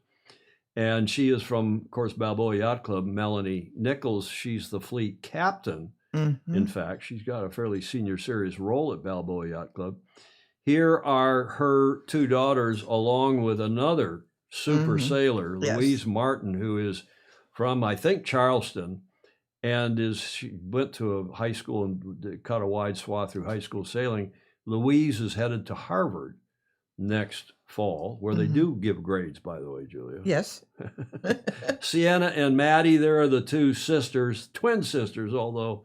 And she is from, of course, Balboa Yacht Club, Melanie Nichols. She's the fleet captain. In fact, she's got a fairly senior serious role at Balboa Yacht Club. Here are her 2 daughters, along with another super sailor, Louise Martin, who is from, I think, Charleston, and she went to a high school and cut a wide swath through high school sailing. Louise is headed to Harvard next fall, where they do give grades, by the way, Julia. Yes. Sienna and Maddie, there are the 2 sisters, twin sisters, although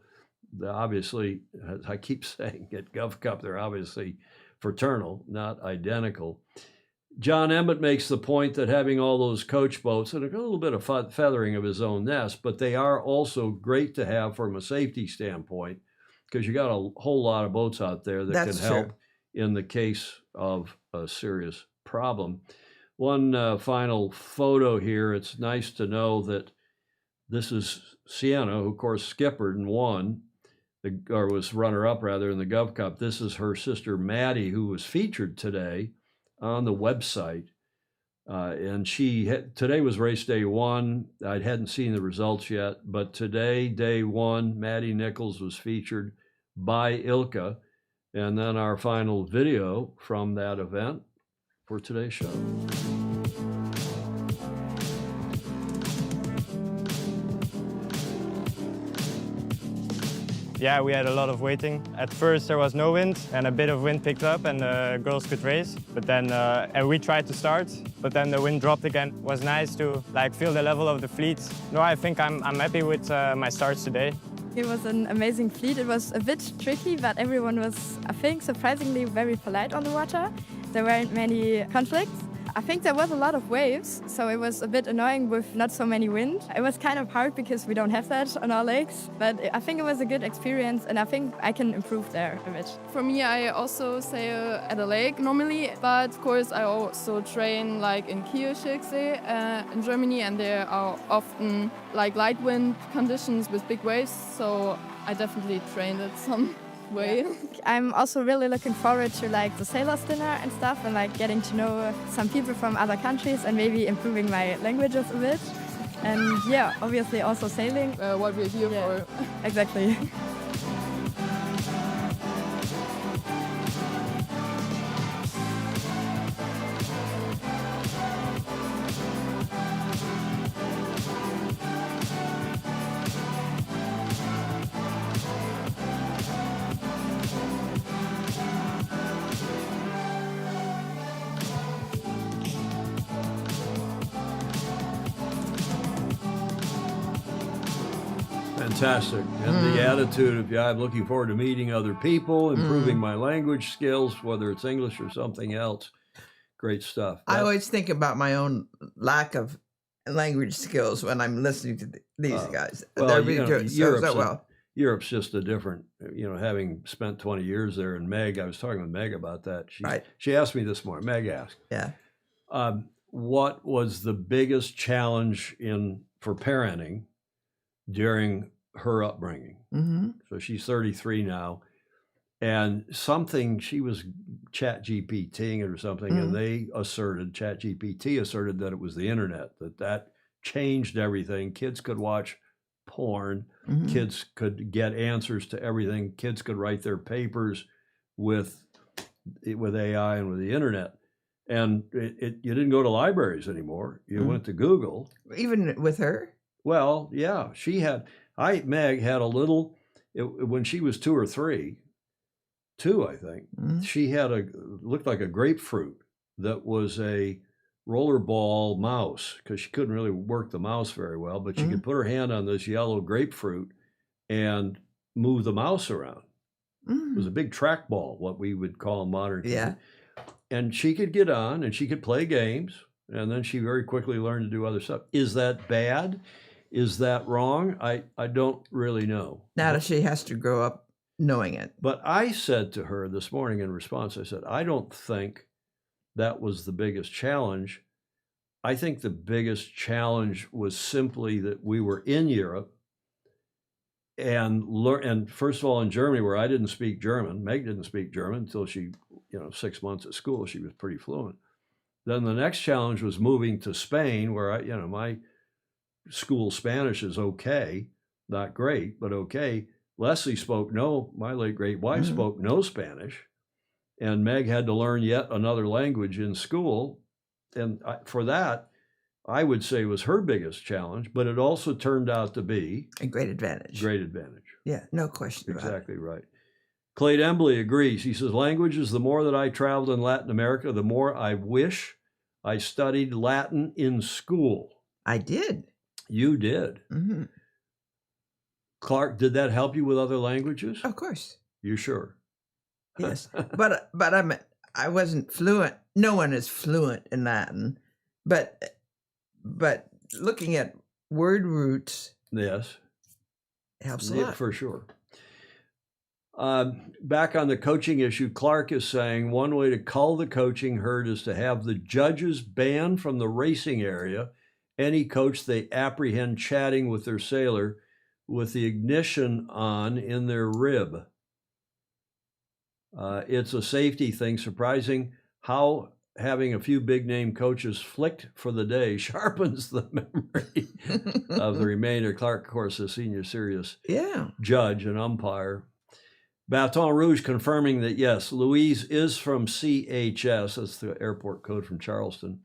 obviously, as I keep saying, at Gov Cup, they're obviously fraternal, not identical. John Emmett makes the point that having all those coach boats, and a little bit of feathering of his own nest, but they are also great to have from a safety standpoint, because you got a whole lot of boats out there that can help in the case of a serious problem. One final photo here. It's nice to know that this is Sienna, who of course skippered and won, or was runner-up rather in the Gov Cup. This is her sister Maddie, who was featured today on the website. And today was race day 1. I hadn't seen the results yet, but today, day 1, Maddie Nichols was featured by ILCA. And then our final video from that event for today's show. Yeah, we had a lot of waiting. At first there was no wind, and a bit of wind picked up and the girls could race. But then and we tried to start, but then the wind dropped again. It was nice to feel the level of the fleet. No, I think I'm happy with my starts today. It was an amazing fleet. It was a bit tricky, but everyone was, I think, surprisingly very polite on the water. There weren't many conflicts. I think there was a lot of waves, so it was a bit annoying with not so many wind. It was kind of hard because we don't have that on our lakes, but I think it was a good experience and I think I can improve there a bit. For me, I also sail at a lake normally, but of course I also train in Kielschilksee in Germany, and there are often light wind conditions with big waves, so I definitely trained it some way. Yeah. I'm also really looking forward to the sailors dinner and stuff, and getting to know some people from other countries and maybe improving my languages a bit. And yeah, obviously also sailing. What we're here for. Exactly. Fantastic. And the attitude of, I'm looking forward to meeting other people, improving my language skills, whether it's English or something else. Great stuff. I always think about my own lack of language skills when I'm listening to these guys. They're really doing so well. Europe's just a different, having spent 20 years there. And Meg, I was talking with Meg about that. She asked me this morning, Meg asked, what was the biggest challenge for parenting during her upbringing? So she's 33 now, and she was ChatGPTing it or something, and ChatGPT asserted that it was the internet, that changed everything. Kids could watch porn, kids could get answers to everything, kids could write their papers with AI and with the internet. And you didn't go to libraries anymore. You went to Google. Even with her? Well, yeah, Meg had a little, when she was 2 or 3, 2, I think, she had looked like a grapefruit that was a rollerball mouse, because she couldn't really work the mouse very well, but she could put her hand on this yellow grapefruit and move the mouse around. It was a big trackball, what we would call modern. Yeah. And she could get on and she could play games, and then she very quickly learned to do other stuff. Is that bad? Is that wrong? I don't really know. Now that she has to grow up knowing it. But I said to her this morning in response, I said, I don't think that was the biggest challenge. I think the biggest challenge was simply that we were in Europe and first of all in Germany, where I didn't speak German. Meg didn't speak German until she, 6 months at school, she was pretty fluent. Then the next challenge was moving to Spain, where my school Spanish is okay, not great, but okay. Leslie my late great wife spoke no Spanish, and Meg had to learn yet another language in school. And for that, I would say was her biggest challenge, but it also turned out to be a great advantage. Yeah, no question about it. Exactly right. Clay Embley agrees. He says, languages, the more that I traveled in Latin America, the more I wish I studied Latin in school. I did. You did. Clark, did that help you with other languages? Of course. You sure? Yes, but I wasn't fluent. No one is fluent in Latin, but looking at word roots, yes, helps a lot for sure. Back on the coaching issue, Clark is saying one way to cull the coaching herd is to have the judges ban from the racing area any coach they apprehend chatting with their sailor with the ignition on in their rib. It's a safety thing. Surprising how having a few big name coaches flicked for the day sharpens the memory of the remainder. Clark, of course, a senior serious judge and umpire. Baton Rouge confirming that, yes, Louise is from CHS. That's the airport code from Charleston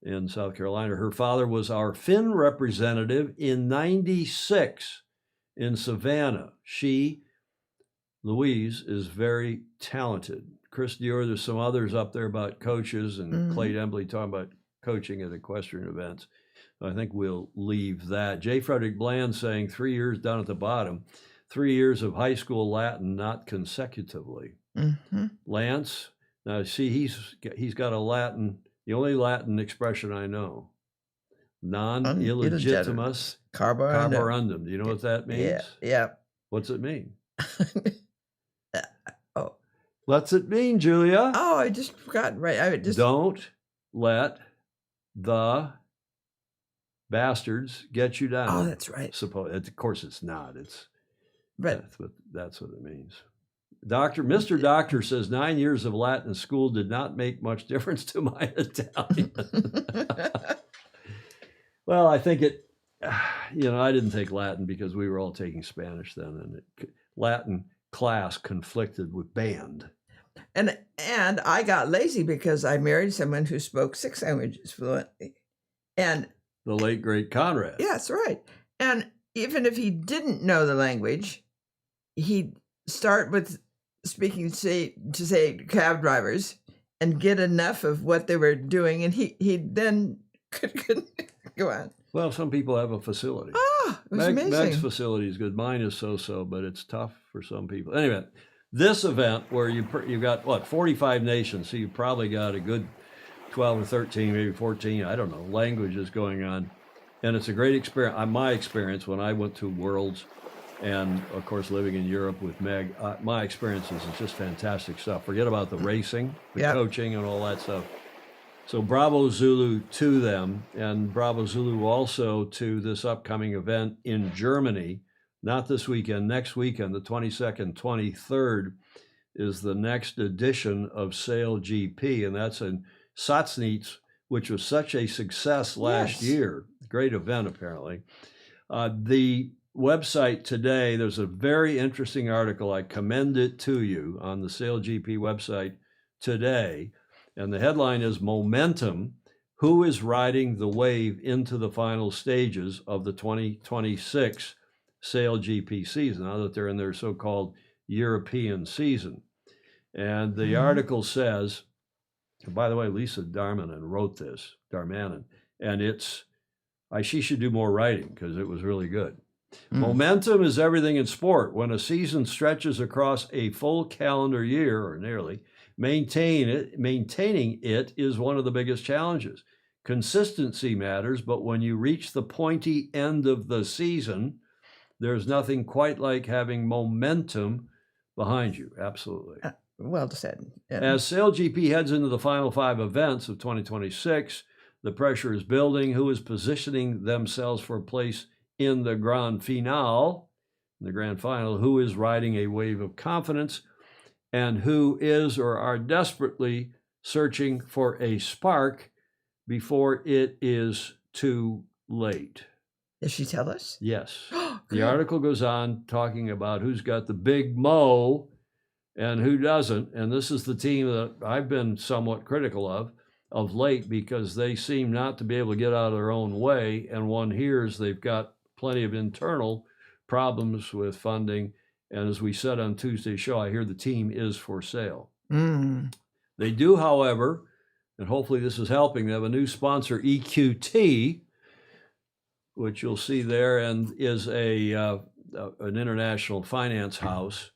in South Carolina. Her father was our Finn representative in '96 in Savannah. She, Louise, is very talented. Chris Dior, there's some others up there about coaches, and Clay Embley talking about coaching at equestrian events. I think we'll leave that. J. Frederick Bland saying 3 years down at the bottom. 3 years of high school Latin, not consecutively. Lance, now see, he's got a Latin, the only Latin expression I know, non-illegitimus carborundum. Do you know what that means? Yeah. What's it mean? What's it mean, Julia? Oh, I just forgot. Right. Don't let the bastards get you down. Oh, that's right. Of course, it's not. It's But that's what it means. Mr. Doctor says 9 years of Latin school did not make much difference to my Italian. Well, I think I didn't take Latin because we were all taking Spanish then, and Latin class conflicted with band. And I got lazy because I married someone who spoke 6 languages fluently. And the late great Conrad. Yeah, that's right. And even if he didn't know the language, he'd start with speaking to say cab drivers and get enough of what they were doing, and he then could go on. Well, some people have a facility. It was amazing. Meg's facility is good. Mine is so, but it's tough for some people. Anyway, this event where you've got 45 nations, so you probably got a good 12 or 13, maybe 14, I don't know, languages going on. And it's a great experience. My experience when I went to Worlds, and of course living in Europe with Meg, my experiences is just fantastic stuff. Forget about the racing, the coaching, and all that stuff. So Bravo Zulu to them, and Bravo Zulu also to this upcoming event in Germany. Not this weekend, next weekend, the 22nd, 23rd, is the next edition of Sail GP, and that's in Satsnitz, which was such a success last year. Great event, apparently. The website today, there's a very interesting article. I commend it to you on the Sail GP website today. And the headline is Momentum, Who is Riding the Wave into the Final Stages of the 2026 Sail GP season, now that they're in their so-called European season. And the article says, by the way, Lisa Darmanin wrote this, and she should do more writing because it was really good. Momentum is everything in sport. When a season stretches across a full calendar year, or nearly, maintaining it is one of the biggest challenges. Consistency matters, but when you reach the pointy end of the season, there's nothing quite like having momentum behind you. Absolutely. Well said. Yeah. As Sail GP heads into the final 5 events of 2026, the pressure is building. Who is positioning themselves for a place in the grand finale, in the grand final? Who is riding a wave of confidence? And who is or are desperately searching for a spark before it is too late? Does she tell us? Yes. The article goes on talking about who's got the big mo and who doesn't. And this is the team that I've been somewhat critical of late because they seem not to be able to get out of their own way. And one hears they've got plenty of internal problems with funding. And as we said on Tuesday's show, I hear the team is for sale. They do, however, and hopefully this is helping, they have a new sponsor, EQT, which you'll see there, and is an international finance house.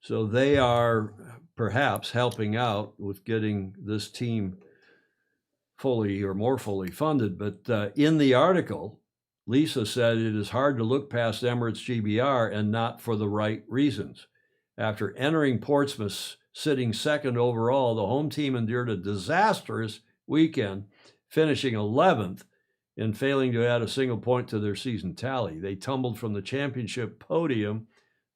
So they are perhaps helping out with getting this team fully or more fully funded. But in the article, Lisa said it is hard to look past Emirates GBR and not for the right reasons. After entering Portsmouth sitting second overall, the home team endured a disastrous weekend, finishing 11th and failing to add a single point to their season tally. They tumbled from the championship podium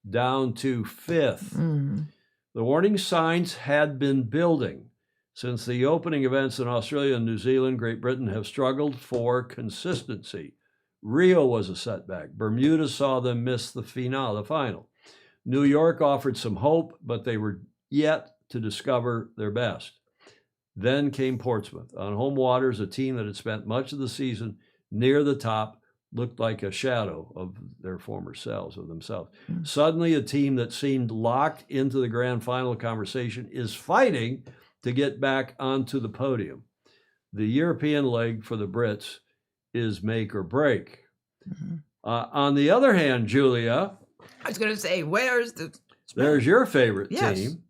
down to 5th. The warning signs had been building. Since the opening events in Australia and New Zealand, Great Britain have struggled for consistency. Rio was a setback. Bermuda saw them miss the final. New York offered some hope, but they were yet to discover their best. Then came Portsmouth. On home waters, a team that had spent much of the season near the top looked like a shadow of their former selves, of themselves. Suddenly, a team that seemed locked into the grand final conversation is fighting to get back onto the podium. The European leg for the Brits is make or break. On the other hand, Julia, I was going to say, there's your favorite Yes. team.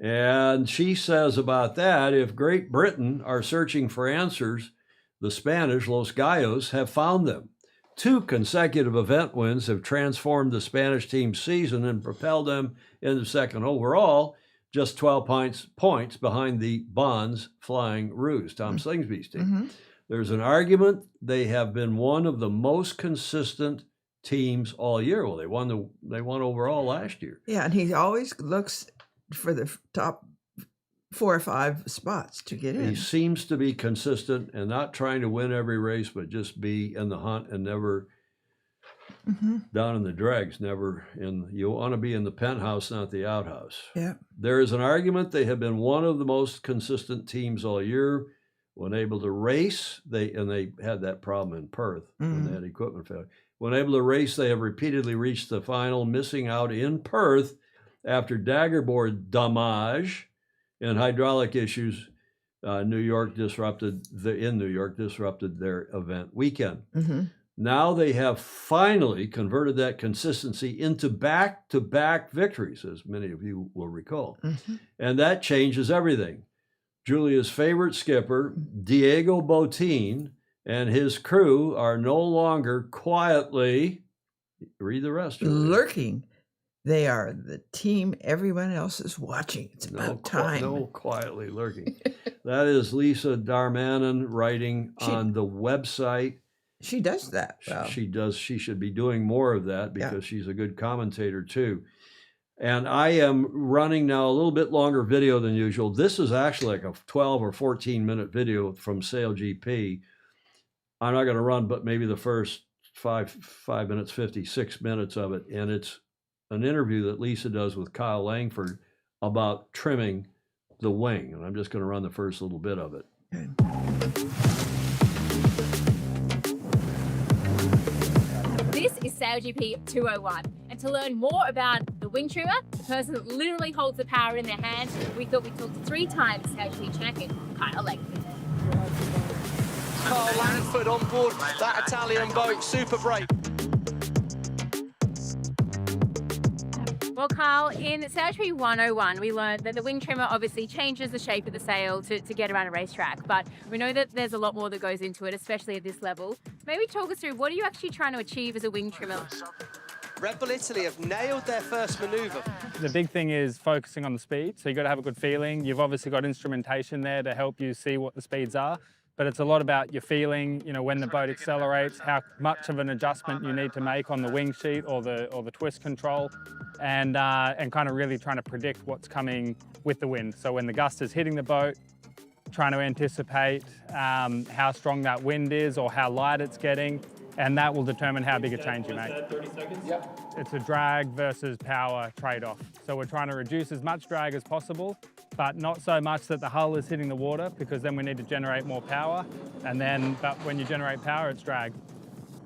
And she says about that, if Great Britain are searching for answers, the Spanish, Los Gallos, have found them. 2 consecutive event wins have transformed the Spanish team's season and propelled them into second overall, just 12 points behind the Bonds Flying Roos, Tom Slingsby's team. There's an argument they have been one of the most consistent teams all year. Well, they won overall last year. Yeah, and he always looks for the top 4 or 5 spots to get in. He seems to be consistent and not trying to win every race, but just be in the hunt and never down in the dregs, never in. You want to be in the penthouse, not the outhouse. Yeah. There is an argument they have been one of the most consistent teams all year. When able to race, they had that problem in Perth when they had equipment failure. When able to race, they have repeatedly reached the final, missing out in Perth after daggerboard damage and hydraulic issues. New York disrupted their event weekend. Now they have finally converted that consistency into back-to-back victories, as many of you will recall. And that changes everything. Julia's favorite skipper, Diego Botín, and his crew are no longer quietly, read the rest, Julia. Lurking. They are the team everyone else is watching. It's about time. No quietly lurking. That is Lisa Darmanin writing on the website. She does that well. She does. She should be doing more of that because she's a good commentator too. And I am running now a little bit longer video than usual. This is actually like a 12 or 14 minute video from Sail GP. I'm not going to run, but maybe the first 5 minutes, 56 minutes of it. And it's an interview that Lisa does with Kyle Langford about trimming the wing. And I'm just going to run the first little bit of it. This is Sail GP 201. And to learn more about the wing trimmer, the person that literally holds the power in their hand, we thought we'd talk to 3-time Sail GP champion, Kyle Langford. Kyle Langford on board that Italian boat, super brave. Well, Kyle, in Sail GP 101, we learned that the wing trimmer obviously changes the shape of the sail to get around a racetrack, but we know that there's a lot more that goes into it, especially at this level. Maybe talk us through, what are you actually trying to achieve as a wing trimmer? Red Bull Italy have nailed their first manoeuvre. The big thing is focusing on the speed, so you've got to have a good feeling. You've obviously got instrumentation there to help you see what the speeds are, but it's a lot about your feeling, you know, when the boat accelerates, how much of an adjustment you need to make on the wing sheet or the twist control, and kind of really trying to predict what's coming with the wind. So when the gust is hitting the boat, trying to anticipate how strong that wind is or how light it's getting, and that will determine how big a change you make. 30 seconds? Yep. It's a drag versus power trade-off. So we're trying to reduce as much drag as possible, but not so much that the hull is hitting the water, because then we need to generate more power. But when you generate power, it's drag.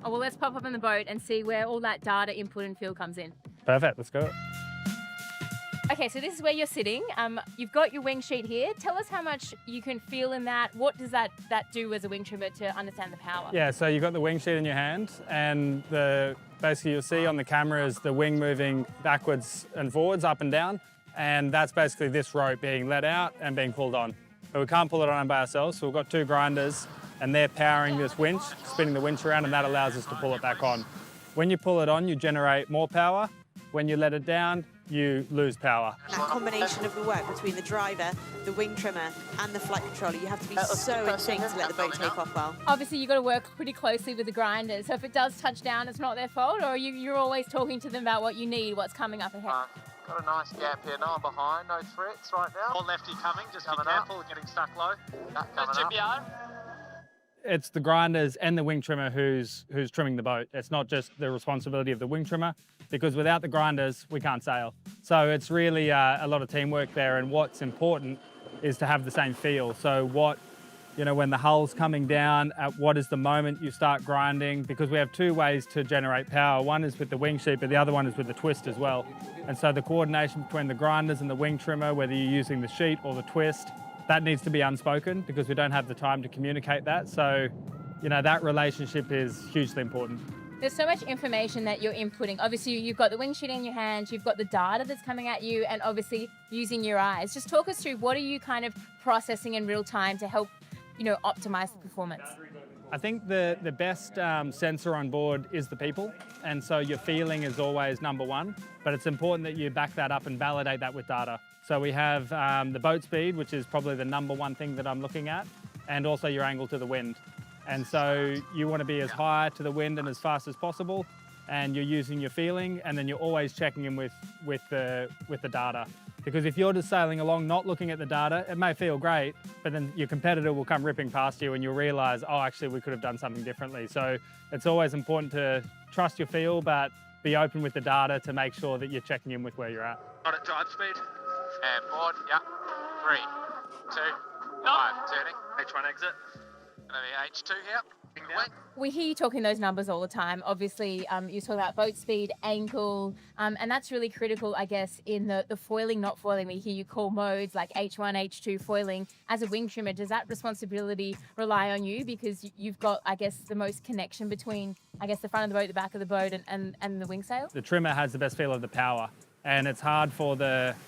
Oh, well, let's pop up in the boat and see where all that data input and feel comes in. Perfect, let's go. Okay, so this is where you're sitting. You've got your wing sheet here. Tell us how much you can feel in that. What does that do as a wing trimmer to understand the power? Yeah, so you've got the wing sheet in your hand, and basically you'll see on the camera is the wing moving backwards and forwards, up and down, and that's basically this rope being let out and being pulled on. But we can't pull it on by ourselves, so we've got 2 grinders, and they're powering this winch, spinning the winch around, and that allows us to pull it back on. When you pull it on, you generate more power. When you let it down, you lose power. That combination of the work between the driver, the wing trimmer, and the flight controller, you have to be so in sync to let the boat take off well. Obviously, you've got to work pretty closely with the grinders. So if it does touch down, it's not their fault, or you're always talking to them about what you need, what's coming up ahead. Got a nice gap here. No one behind, no threats right now. More lefty coming, just be careful, getting stuck low. Coming up. It's the grinders and the wing trimmer who's trimming the boat. It's not just the responsibility of the wing trimmer, because without the grinders, we can't sail. So it's really a lot of teamwork there, and what's important is to have the same feel. So when the hull's coming down, at what is the moment you start grinding, because we have two ways to generate power. One is with the wing sheet, but the other one is with the twist as well. And so the coordination between the grinders and the wing trimmer, whether you're using the sheet or the twist, that needs to be unspoken because we don't have the time to communicate that. So, that relationship is hugely important. There's so much information that you're inputting. Obviously, you've got the wing sheet in your hand, you've got the data that's coming at you, and obviously using your eyes. Just talk us through, what are you kind of processing in real time to help, optimize the performance? I think the best sensor on board is the people, and so your feeling is always number one, but it's important that you back that up and validate that with data. So we have the boat speed, which is probably the number one thing that I'm looking at, and also your angle to the wind. And so you want to be as high to the wind and as fast as possible, and you're using your feeling, and then you're always checking in with the data. Because if you're just sailing along, not looking at the data, it may feel great, but then your competitor will come ripping past you and you'll realize, oh, actually we could have done something differently. So it's always important to trust your feel, but be open with the data to make sure that you're checking in with where you're at. Got it, drive speed. And board, yeah. 3, 2, 1, turning. H1 exit. And then the H2 here. We hear you talking those numbers all the time. Obviously, you talk about boat speed, angle, and that's really critical, I guess, in the foiling, not foiling. We hear you call modes like H1, H2 foiling. As a wing trimmer, does that responsibility rely on you because you've got, I guess, the most connection between, I guess, the front of the boat, the back of the boat, and the wing sail? The trimmer has the best feel of the power. And it's hard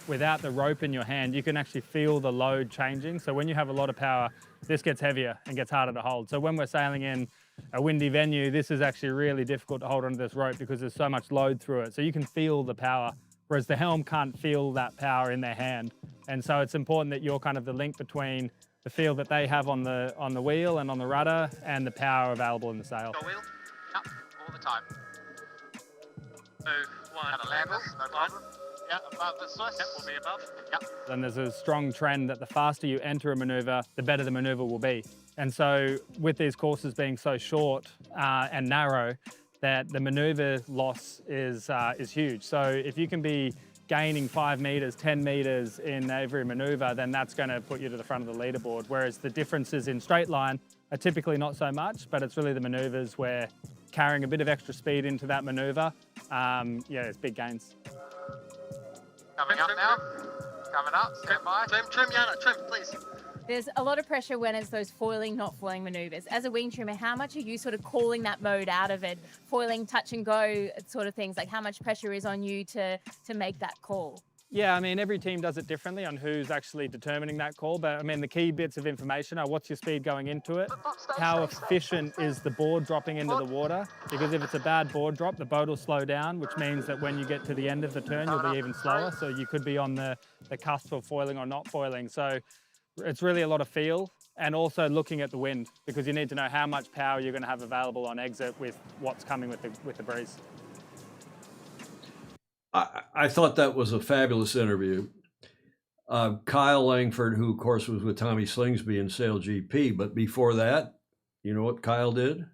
without the rope in your hand, you can actually feel the load changing. So when you have a lot of power, this gets heavier and gets harder to hold. So when we're sailing in a windy venue, this is actually really difficult to hold onto this rope because there's so much load through it. So you can feel the power, whereas the helm can't feel that power in their hand. And so it's important that you're kind of the link between the feel that they have on the wheel and on the rudder and the power available in the sail. Got wheel, up, all the time. 2, 1, level, no problem. Yeah, above the Swiss. Yep, we'll be above. Yep. And there's a strong trend that the faster you enter a manoeuvre, the better the manoeuvre will be. And so with these courses being so short and narrow, that the manoeuvre loss is huge. So if you can be gaining 5 meters, 10 meters in every manoeuvre, then that's going to put you to the front of the leaderboard. Whereas the differences in straight line are typically not so much, but it's really the manoeuvres where carrying a bit of extra speed into that manoeuvre, it's big gains. Coming up now. Coming up. Stand by. Trim, Yana. Trim, please. There's a lot of pressure when it's those foiling, not foiling manoeuvres. As a wing trimmer, how much are you sort of calling that mode out of it? Foiling, touch and go sort of things. Like how much pressure is on you to make that call? Yeah, I mean, every team does it differently on who's actually determining that call. But I mean, the key bits of information are what's your speed going into it? How efficient is the board dropping into the water? Because if it's a bad board drop, the boat will slow down, which means that when you get to the end of the turn, you'll be even slower. So you could be on the cusp of foiling or not foiling. So it's really a lot of feel and also looking at the wind because you need to know how much power you're going to have available on exit with what's coming with the breeze. I thought that was a fabulous interview. Kyle Langford, who of course was with Tommy Slingsby in Sail GP, but before that, you know what Kyle did?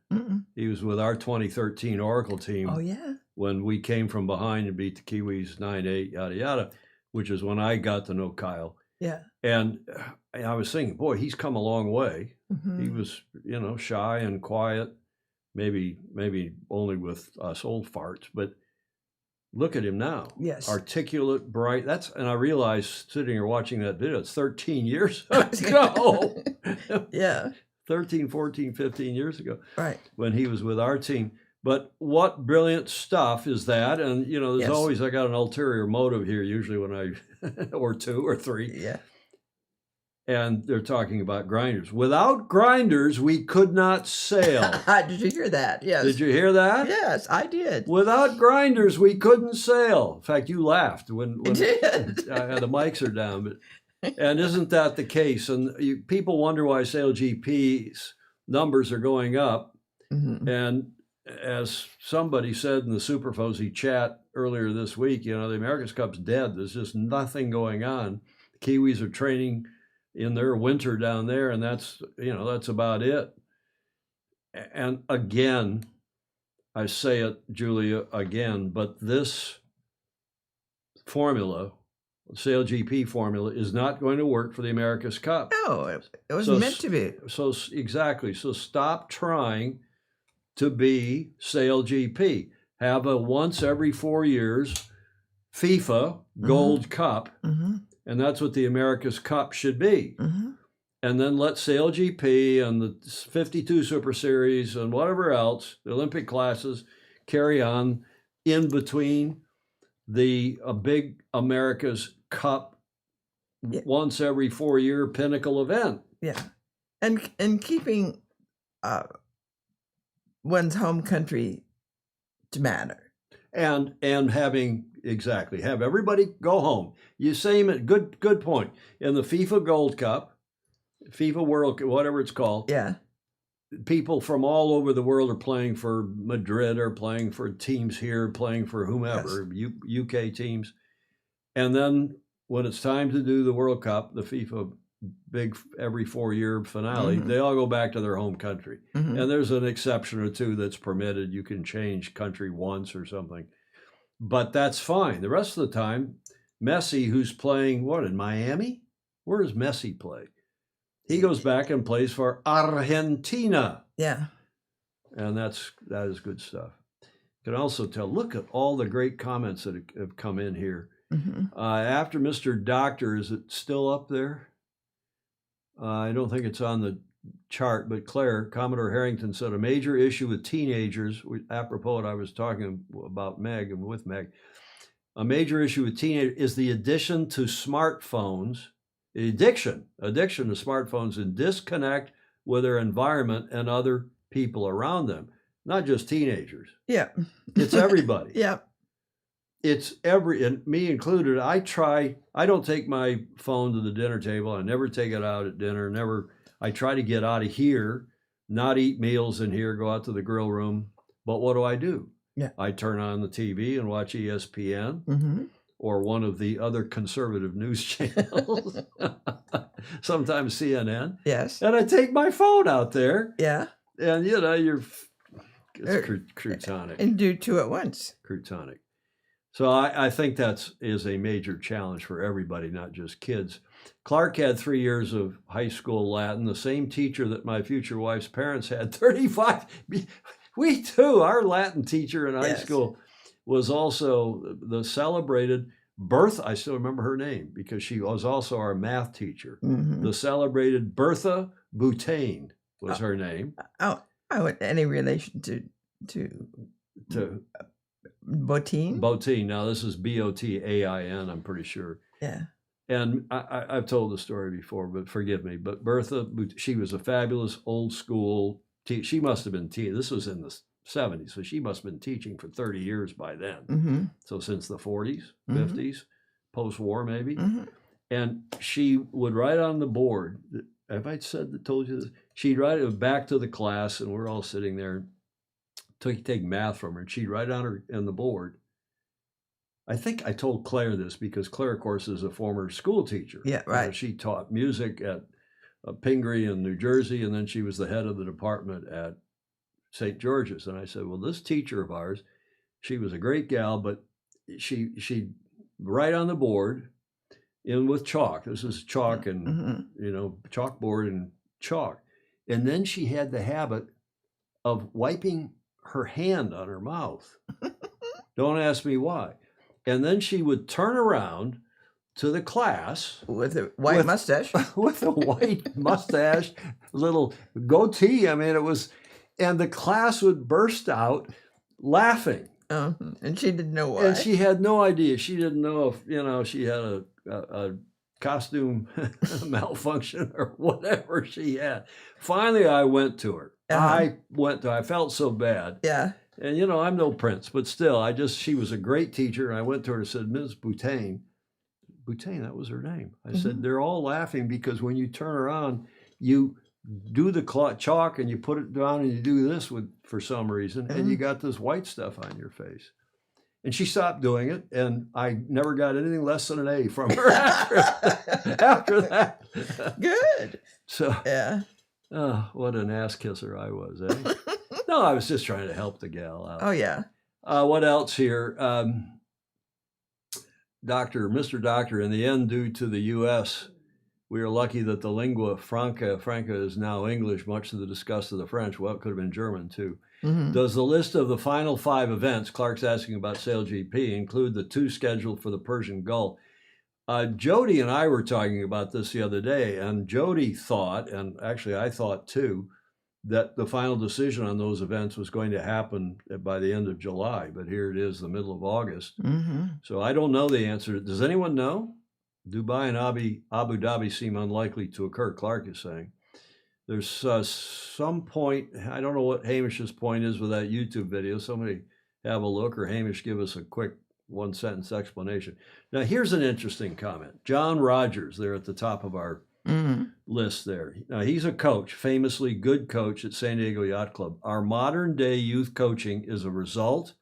He was with our 2013 Oracle team. Oh yeah. When we came from behind and beat the Kiwis 9-8, yada yada, which is when I got to know Kyle. Yeah. And I was thinking, boy, he's come a long way. He was, shy and quiet, maybe only with us old farts, but look at him now. Yes. Articulate, bright. And I realized sitting here watching that video, it's 13 years ago. Yeah. 13, 14, 15 years ago. Right. When he was with our team. But what brilliant stuff is that? And, there's always, I got an ulterior motive here, usually when or two or three. Yeah. And they're talking about grinders. Without grinders, we could not sail. Did you hear that? Yes. Did you hear that? Yes, I did. Without grinders, we couldn't sail. In fact, you laughed when I did. The mics are down. And isn't that the case? And people wonder why SailGP's numbers are going up. Mm-hmm. And as somebody said in the Super Fuzzy chat earlier this week, the America's Cup's dead. There's just nothing going on. The Kiwis are training in their winter down there, and that's about it. And again, I say it, Julia, again, but this formula, SailGP formula, is not going to work for the America's Cup. No, it was meant to be. So exactly. So stop trying to be SailGP. Have a once every 4 years FIFA Gold Cup, and that's what the America's Cup should be. And then let SailGP and the 52 Super Series and whatever else, the Olympic classes, carry on in between the big America's Cup once every 4 year pinnacle event. Yeah. And keeping one's home country to matter. And having have everybody go home. You say good point. In the FIFA Gold Cup, FIFA World, whatever it's called. Yeah. People from all over the world are playing for Madrid, or playing for teams here, playing for whomever, UK teams. And then when it's time to do the World Cup, the FIFA big every 4 year finale, they all go back to their home country. And there's an exception or two that's permitted. You can change country once or something. But that's fine. The rest of the time, Messi, who's playing, in Miami? Where does Messi play? He goes back and plays for Argentina. Yeah. And that is good stuff. You can also tell, look at all the great comments that have come in here. After Mr. Doctor, is it still up there? I don't think it's on the chart, but Claire, Commodore Harrington said a major issue with teenagers, apropos what I was talking about Meg and with Meg, a major issue with teenagers is the addiction to smartphones, addiction to smartphones, and disconnect with their environment and other people around them. Not just teenagers. Yeah. It's everybody. Yeah. It's and me included. I don't take my phone to the dinner table. I never take it out at dinner. I try to get out of here, not eat meals in here, go out to the grill room. But what do? Yeah. I turn on the TV and watch ESPN or one of the other conservative news channels, sometimes CNN. Yes. And I take my phone out there. Yeah. And, it's croutonic. And do two at once. Croutonic. So I think that is a major challenge for everybody, not just kids. Clark had 3 years of high school Latin, the same teacher that my future wife's parents had, 35. We too, our Latin teacher in high school was also the celebrated Bertha. I still remember her name because she was also our math teacher. The celebrated Bertha Boutain was her name. Any relation to Botin? Botin. Now this is Botain, I'm pretty sure. Yeah. And I've told the story before, but forgive me. But Bertha, she was a fabulous old school she must have been teaching. This was in the 70s, so she must have been teaching for 30 years by then. So since the 40s, 50s, post-war maybe. And she would write on the board. Have I told you this? She'd write it back to the class, and we're all sitting there. Take math from her, and she'd write on the board. I think I told Claire this because Claire, of course, is a former school teacher. Yeah, right. She taught music at Pingree in New Jersey, and then she was the head of the department at St. George's. And I said, well, this teacher of ours, she was a great gal, but she'd write on the board in with chalk. This is chalk and, chalkboard and chalk. And then she had the habit of wiping her hand on her mouth. Don't ask me why. And then she would turn around to the class with a white mustache, with a white mustache, little goatee. I mean, it was, and the class would burst out laughing. And she didn't know why. And she had no idea. She didn't know if she had a costume malfunction or whatever she had. Finally, I went to her. I felt so bad. Yeah. And, you know, I'm no prince, but still, she was a great teacher. And I went to her and said, Ms. Boutain, that was her name. I said, they're all laughing because when you turn around, you do the chalk and you put it down and you do this for some reason, and you got this white stuff on your face. And she stopped doing it, and I never got anything less than an A from her after that. Good. So, yeah. Oh, what an ass kisser I was, eh? No, I was just trying to help the gal out. Oh, yeah. What else here? Mr. Doctor, in the end, due to the U.S., we are lucky that the lingua franca is now English, much to the disgust of the French. Well, it could have been German, too. Does the list of the final 5 events, Clark's asking about SailGP, include the 2 scheduled for the Persian Gulf? Jody and I were talking about this the other day, and Jody thought, and actually I thought too, that the final decision on those events was going to happen by the end of July, but here it is, the middle of August. So I don't know the answer. Does anyone know? Dubai and Abu Dhabi seem unlikely to occur, Clark is saying. There's some point, I don't know what Hamish's point is with that YouTube video. Somebody have a look, or Hamish give us a quick 1-sentence explanation. Now, here's an interesting comment. John Rogers, there at the top of our list there. Now, he's a coach, famously good coach at San Diego Yacht Club. Our modern day youth coaching is a result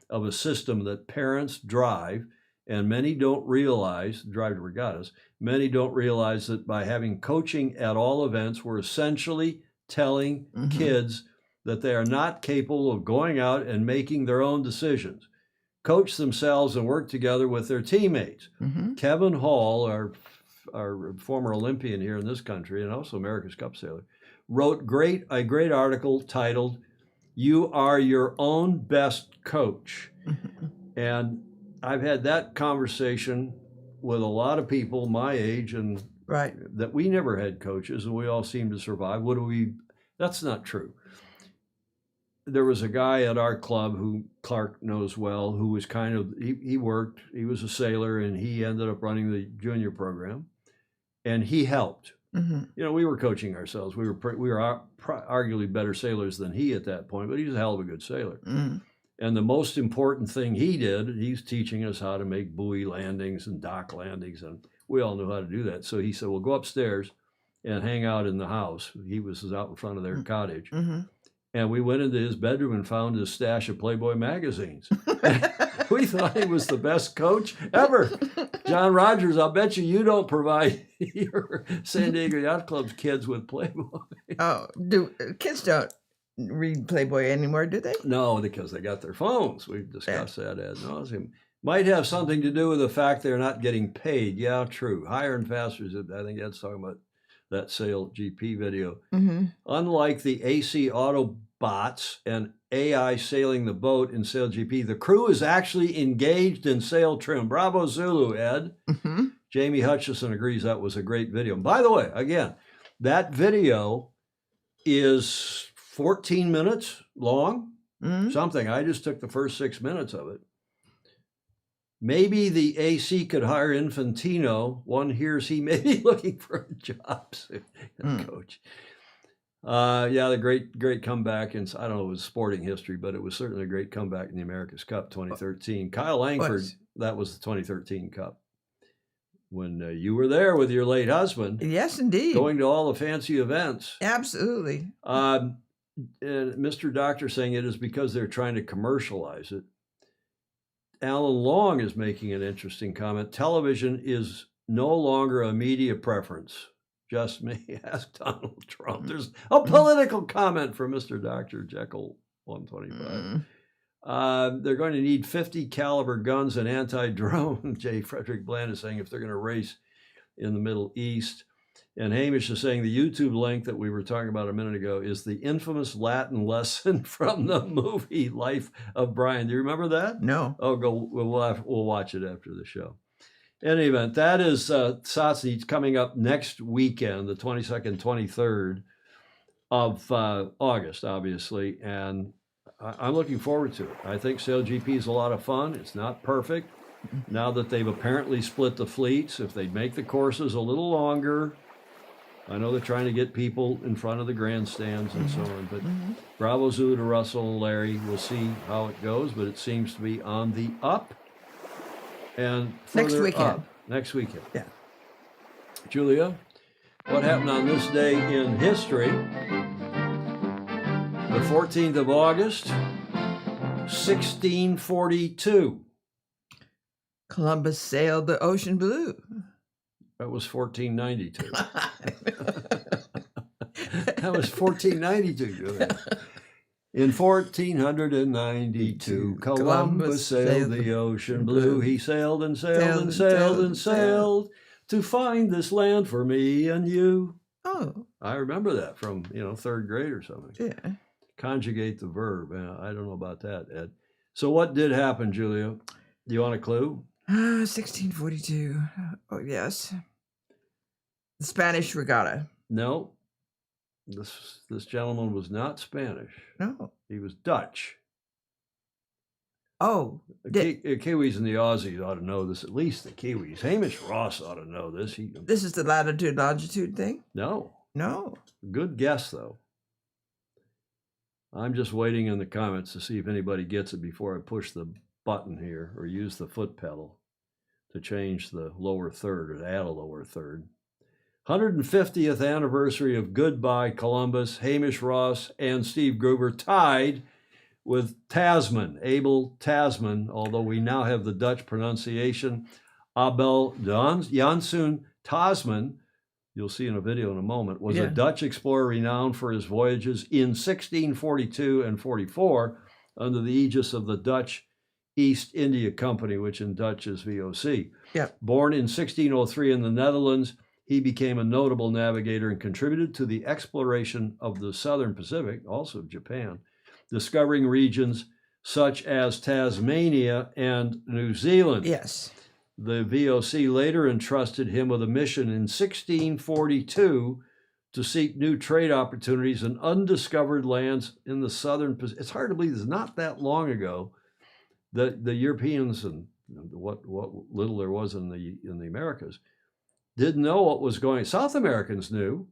of a system that parents drive, and many don't realize, drive to regattas, many don't realize that by having coaching at all events, we're essentially telling kids that they are not capable of going out and making their own decisions. Coach themselves and work together with their teammates. Kevin Hall, our former Olympian here in this country and also America's Cup sailor, wrote a great article titled, "You Are Your Own Best Coach." And I've had that conversation with a lot of people my age, and that we never had coaches and we all seem to survive. That's not true. There was a guy at our club who Clark knows well, who was he was a sailor, and he ended up running the junior program, and he helped. You know, we were coaching ourselves. We were arguably better sailors than he at that point, but he was a hell of a good sailor. And the most important thing he did, he's teaching us how to make buoy landings and dock landings, and we all knew how to do that. So he said, well, go upstairs and hang out in the house. He was out in front of their cottage. And we went into his bedroom and found his stash of Playboy magazines. We thought he was the best coach ever. John Rogers, I'll bet you don't provide your San Diego Yacht Club's kids with Playboy. Oh, kids don't read Playboy anymore, do they? No, because they got their phones. We've discussed that ad nauseum. Might have something to do with the fact they're not getting paid. Yeah, true. Higher and faster. I think that's talking about that SailGP video. Unlike the AC Autobots and AI sailing the boat in SailGP, the crew is actually engaged in sail trim. Bravo Zulu, Ed. Jamie Hutchison agrees that was a great video. And by the way, again, that video is 14 minutes long, something. I just took the first 6 minutes of it. Maybe the AC could hire Infantino. One hears he may be looking for a job soon. Coach. Yeah, the great comeback. And I don't know if it was sporting history, but it was certainly a great comeback in the America's Cup 2013. Kyle Langford, that was the 2013 Cup. When you were there with your late husband. Yes, indeed. Going to all the fancy events. Absolutely. Mr. Doctor saying it is because they're trying to commercialize it. Alan Long is making an interesting comment. Television is no longer a media preference. Just me, ask Donald Trump. There's a political comment from Mr. Dr. Jekyll 125. They're going to need 50 caliber guns and anti-drone. J. Frederick Bland is saying if they're going to race in the Middle East. And Hamish is saying the YouTube link that we were talking about a minute ago is the infamous Latin lesson from the movie Life of Brian. Do you remember that? No. Oh, we'll watch it after the show. In any event, that is SOTC coming up next weekend, the 22nd, 23rd of August, obviously. And I'm looking forward to it. I think SailGP is a lot of fun. It's not perfect. Now that they've apparently split the fleets, if they make the courses a little longer, I know they're trying to get people in front of the grandstands and so on, but bravo Zulu to Russell and Larry. We'll see how it goes, but it seems to be on the up and Next further weekend. up. Next weekend. Yeah. Julia, what happened on this day in history? The 14th of August, 1642. Columbus sailed the ocean blue. That was 1492. That was 1492, Julia. In 1492, Columbus sailed the ocean blue. He sailed and sailed and sailed and sailed to find this land for me and you. Oh. I remember that from, third grade or something. Yeah. Conjugate the verb. I don't know about that, Ed. So what did happen, Julia? Do you want a clue? 1642. Oh, yes. The Spanish Regatta. No. This gentleman was not Spanish. No. He was Dutch. Oh. Kiwis and the Aussies ought to know this, at least the Kiwis. Hamish Ross ought to know this. This is the latitude, longitude thing? No. No. Good guess, though. I'm just waiting in the comments to see if anybody gets it before I push the button here or use the foot pedal to change the lower third or to add a lower third. 150th anniversary of Goodbye Columbus. Hamish Ross and Steve Gruber tied with Tasman, Abel Tasman, although we now have the Dutch pronunciation, Abel Janssen Tasman, you'll see in a video in a moment, was a Dutch explorer renowned for his voyages in 1642 and 44 under the aegis of the Dutch East India Company, which in Dutch is VOC. Yeah. Born in 1603 in the Netherlands, he became a notable navigator and contributed to the exploration of the Southern Pacific, also Japan, discovering regions such as Tasmania and New Zealand. Yes. The VOC later entrusted him with a mission in 1642 to seek new trade opportunities in undiscovered lands in the Southern Pacific. It's hard to believe it's not that long ago that the Europeans and what little there was in the Americas didn't know what was going on. South Americans knew.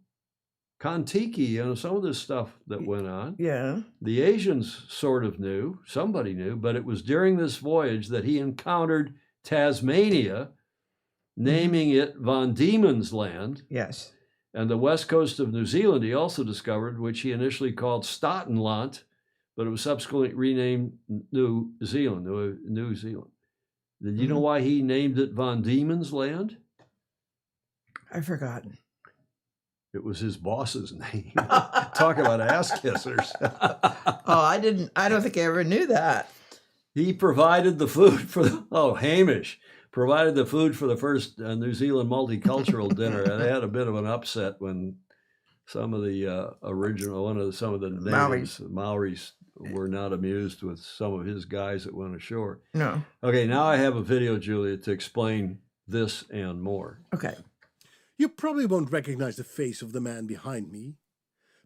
Kon-Tiki, some of this stuff that went on. Yeah. The Asians sort of knew. Somebody knew. But it was during this voyage that he encountered Tasmania, naming it Van Diemen's Land. Yes. And the west coast of New Zealand he also discovered, which he initially called Staatenland, but it was subsequently renamed New Zealand. Did you know why he named it Van Diemen's Land? I've forgotten. It was his boss's name. Talk about ass kissers. I don't think I ever knew that. He provided the food for Hamish provided the food for the first New Zealand multicultural dinner. And they had a bit of an upset when some of the some of the natives, Maoris were not amused with some of his guys that went ashore. No. Okay, now I have a video, Julia, to explain this and more. Okay. You probably won't recognize the face of the man behind me,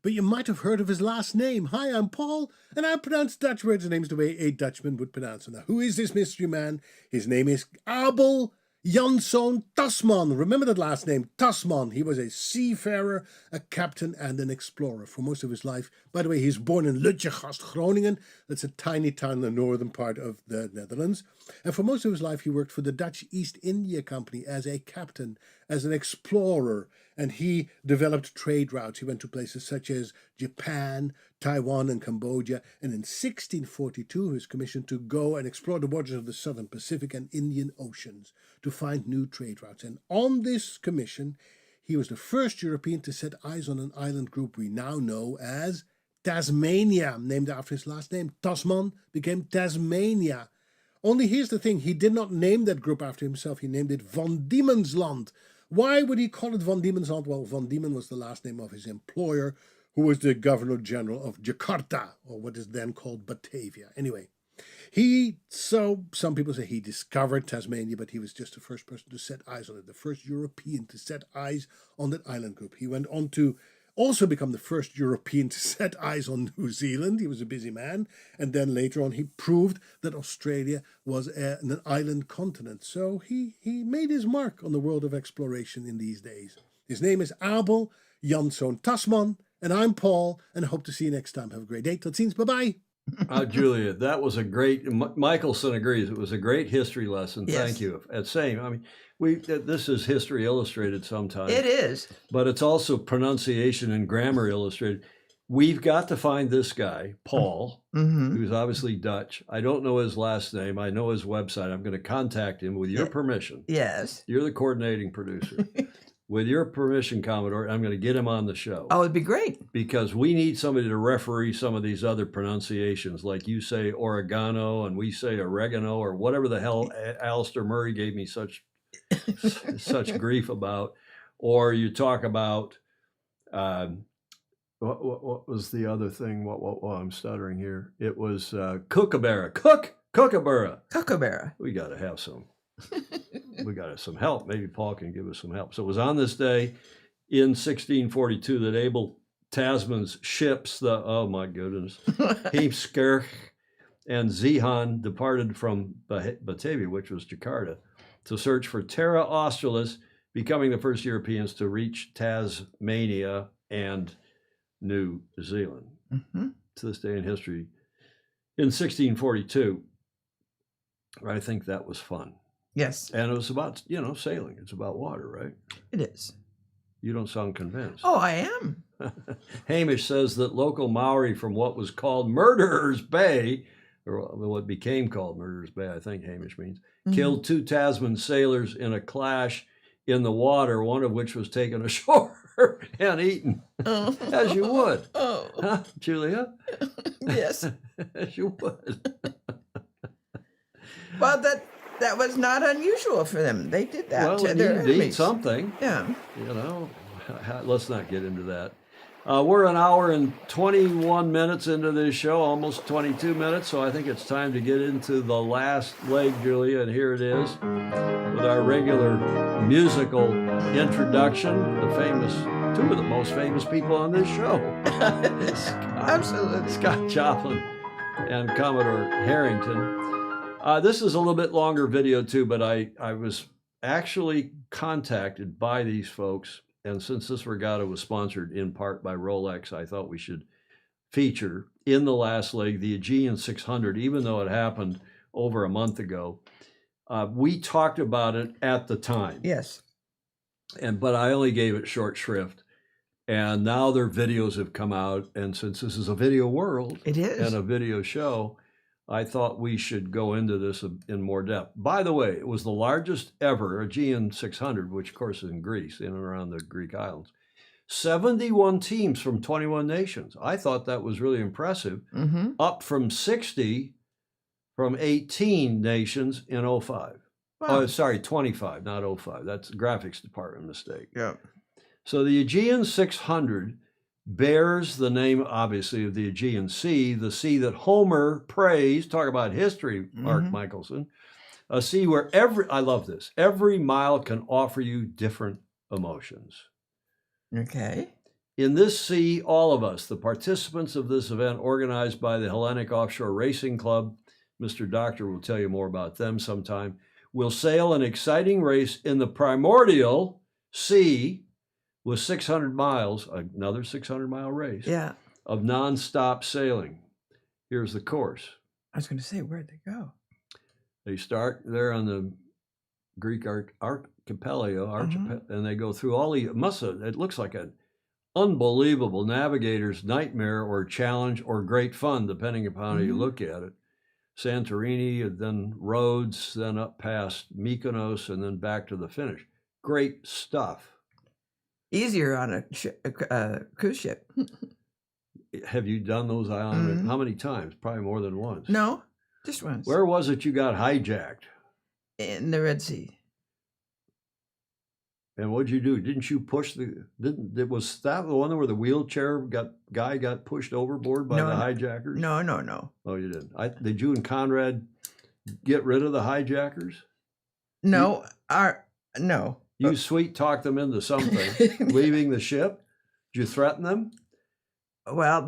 but you might have heard of his last name. Hi, I'm Paul, and I pronounce Dutch words and names the way a Dutchman would pronounce them. Now, who is this mystery man? His name is Abel Janssen Tasman. Remember that last name, Tasman. He was a seafarer, a captain, and an explorer for most of his life. By the way, he's born in Lutjegast, Groningen. That's a tiny town in the northern part of the Netherlands. And for most of his life, he worked for the Dutch East India Company as a captain, as an explorer, and he developed trade routes. He went to places such as Japan, Taiwan, and Cambodia. And in 1642, he was commissioned to go and explore the waters of the Southern Pacific and Indian Oceans to find new trade routes. And on this commission, he was the first European to set eyes on an island group we now know as Tasmania, named after his last name. Tasman became Tasmania. Only here's the thing, he did not name that group after himself, he named it Van Diemen's Land. Why would he call it Van Diemen's Land? Well, Van Diemen was the last name of his employer, who was the Governor-General of Jakarta, or what is then called Batavia. Anyway, some people say he discovered Tasmania, but he was just the first person to set eyes on it, the first European to set eyes on that island group. He went on to also become the first European to set eyes on New Zealand. He was a busy man. And then later on, he proved that Australia was an island continent. So he made his mark on the world of exploration in these days. His name is Abel Jansson Tasman, and I'm Paul, and I hope to see you next time. Have a great day. Tot ziens. Bye-bye. Julia, that was a great, Michelson agrees, it was a great history lesson. Yes. Thank you. Same, I mean, this is History Illustrated sometimes. It is. But it's also Pronunciation and Grammar Illustrated. We've got to find this guy, Paul, who's obviously Dutch. I don't know his last name. I know his website. I'm going to contact him with your permission. Yes. You're the coordinating producer. With your permission, Commodore, I'm going to get him on the show. Oh, it'd be great. Because we need somebody to referee some of these other pronunciations, like you say oregano and we say oregano or whatever the hell Alistair Murray gave me such grief about. Or you talk about, what was the other thing? I'm stuttering here. It was kookaburra. Kookaburra. We got to have some. We got some help. Maybe Paul can give us some help. So it was on this day in 1642 that Abel Tasman's ships, oh my goodness, Heemskerk and Zeehan departed from Batavia, which was Jakarta, to search for Terra Australis, becoming the first Europeans to reach Tasmania and New Zealand. To this day in history, in 1642, I think that was fun. Yes. And it was about, sailing. It's about water, right? It is. You don't sound convinced. Oh, I am. Hamish says that local Maori from what was called Murderers Bay, or what became called Murderers Bay, I think Hamish means, killed 2 Tasman sailors in a clash in the water, one of which was taken ashore and eaten. As you would. Huh, Julia? Yes. As you would. Well, that was not unusual for them. They did that to their you enemies. need something. Yeah. Let's not get into that. We're an hour and 21 minutes into this show, almost 22 minutes, so I think it's time to get into the last leg, Julia, and here it is with our regular musical introduction, two of the most famous people on this show. Absolutely. Scott Joplin and Commodore Harrington. This is a little bit longer video too, but I was actually contacted by these folks, and since this regatta was sponsored in part by Rolex, I thought we should feature in the last leg the Aegean 600, even though it happened over a month ago. We talked about it at the time. Yes. But I only gave it short shrift. And now their videos have come out, and since this is a video world, it is, and a video show, I thought we should go into this in more depth. By the way, it was the largest ever Aegean 600, which of course is in Greece, in and around the Greek islands. 71 teams from 21 nations. I thought that was really impressive. Up from 60 from 18 nations in 05. Wow. Oh, sorry, 25, not 05. That's a graphics department mistake. Yeah. So the Aegean 600 bears the name, obviously, of the Aegean Sea, the sea that Homer praised. Talk about history, Mark Michelson. A sea where I love this, every mile can offer you different emotions. Okay. In this sea, all of us, the participants of this event organized by the Hellenic Offshore Racing Club, Mr. Doctor will tell you more about them sometime, will sail an exciting race in the primordial sea with 600 miles, another 600-mile race, of nonstop sailing. Here's the course. I was going to say, where'd they go? They start there on the Greek archipelago, and they go through all the, it looks like an unbelievable navigator's nightmare or challenge or great fun, depending upon how you look at it. Santorini, and then Rhodes, then up past Mykonos, and then back to the finish. Great stuff. Easier on a cruise ship. Have you done those islands? How many times? Probably more than once. No, just once. Where was it you got hijacked? In the Red Sea. And what'd you do? Didn't you push was that the one where the wheelchair guy got pushed overboard by the hijackers? No. Oh, you didn't. Did you and Conrad get rid of the hijackers? No, no. You sweet talked them into something, leaving the ship? Did you threaten them? Well,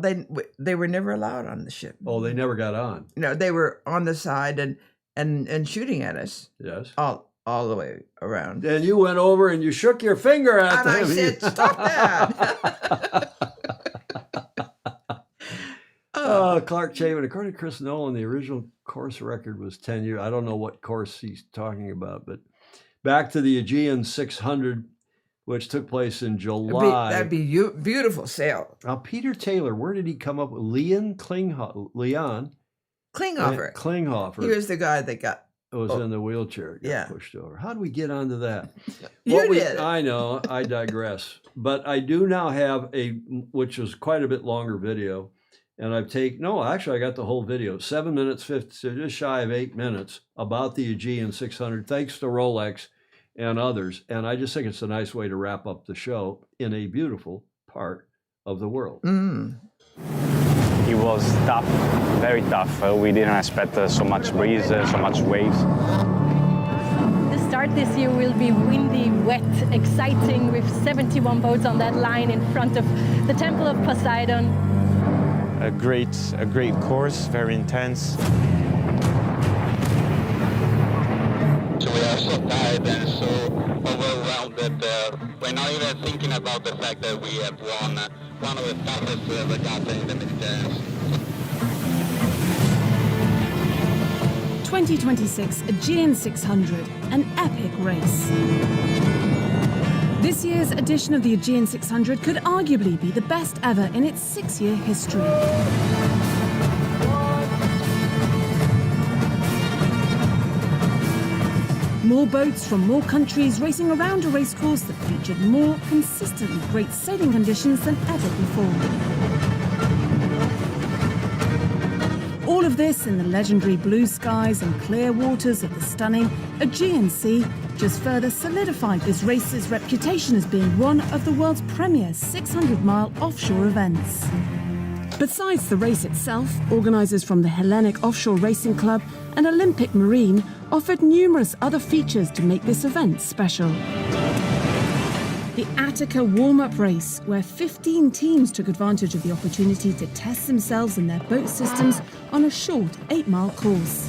they were never allowed on the ship. Oh, they never got on. No, they were on the side and shooting at us. Yes. All the way around. And you went over and you shook your finger at them. And I said, "Stop that!" Clark Chapin, according to Chris Nolan, the original course record was 10 years. I don't know what course he's talking about, but back to the Aegean 600, which took place in July. That'd be beautiful sail. Now, Peter Taylor, where did he come up with? Leon Klinghoffer. Klinghoffer. He was the guy that got in the wheelchair, got pushed over. How did we get onto that? You did. I know, I digress. But I do now have which is quite a bit longer video. And I got the whole video, 7 minutes, 50, so just shy of 8 minutes, about the Aegean 600, thanks to Rolex and others. And I just think it's a nice way to wrap up the show in a beautiful part of the world. It was tough, very tough. We didn't expect so much breeze, so much waves. The start this year will be windy, wet, exciting, with 71 boats on that line in front of the Temple of Poseidon. A great course, very intense. So we are so tired and so overwhelmed that we're not even thinking about the fact that we have won one of the toughest regatta in the Mediterranean. 2026 Aegean 600, an epic race. This year's edition of the Aegean 600 could arguably be the best ever in its 6-year history. More boats from more countries racing around a racecourse that featured more consistently great sailing conditions than ever before. All of this in the legendary blue skies and clear waters of the stunning Aegean Sea just further solidified this race's reputation as being one of the world's premier 600-mile offshore events. Besides the race itself, organisers from the Hellenic Offshore Racing Club and Olympic Marine offered numerous other features to make this event special. The Attica warm-up race, where 15 teams took advantage of the opportunity to test themselves and their boat systems on a short 8-mile course.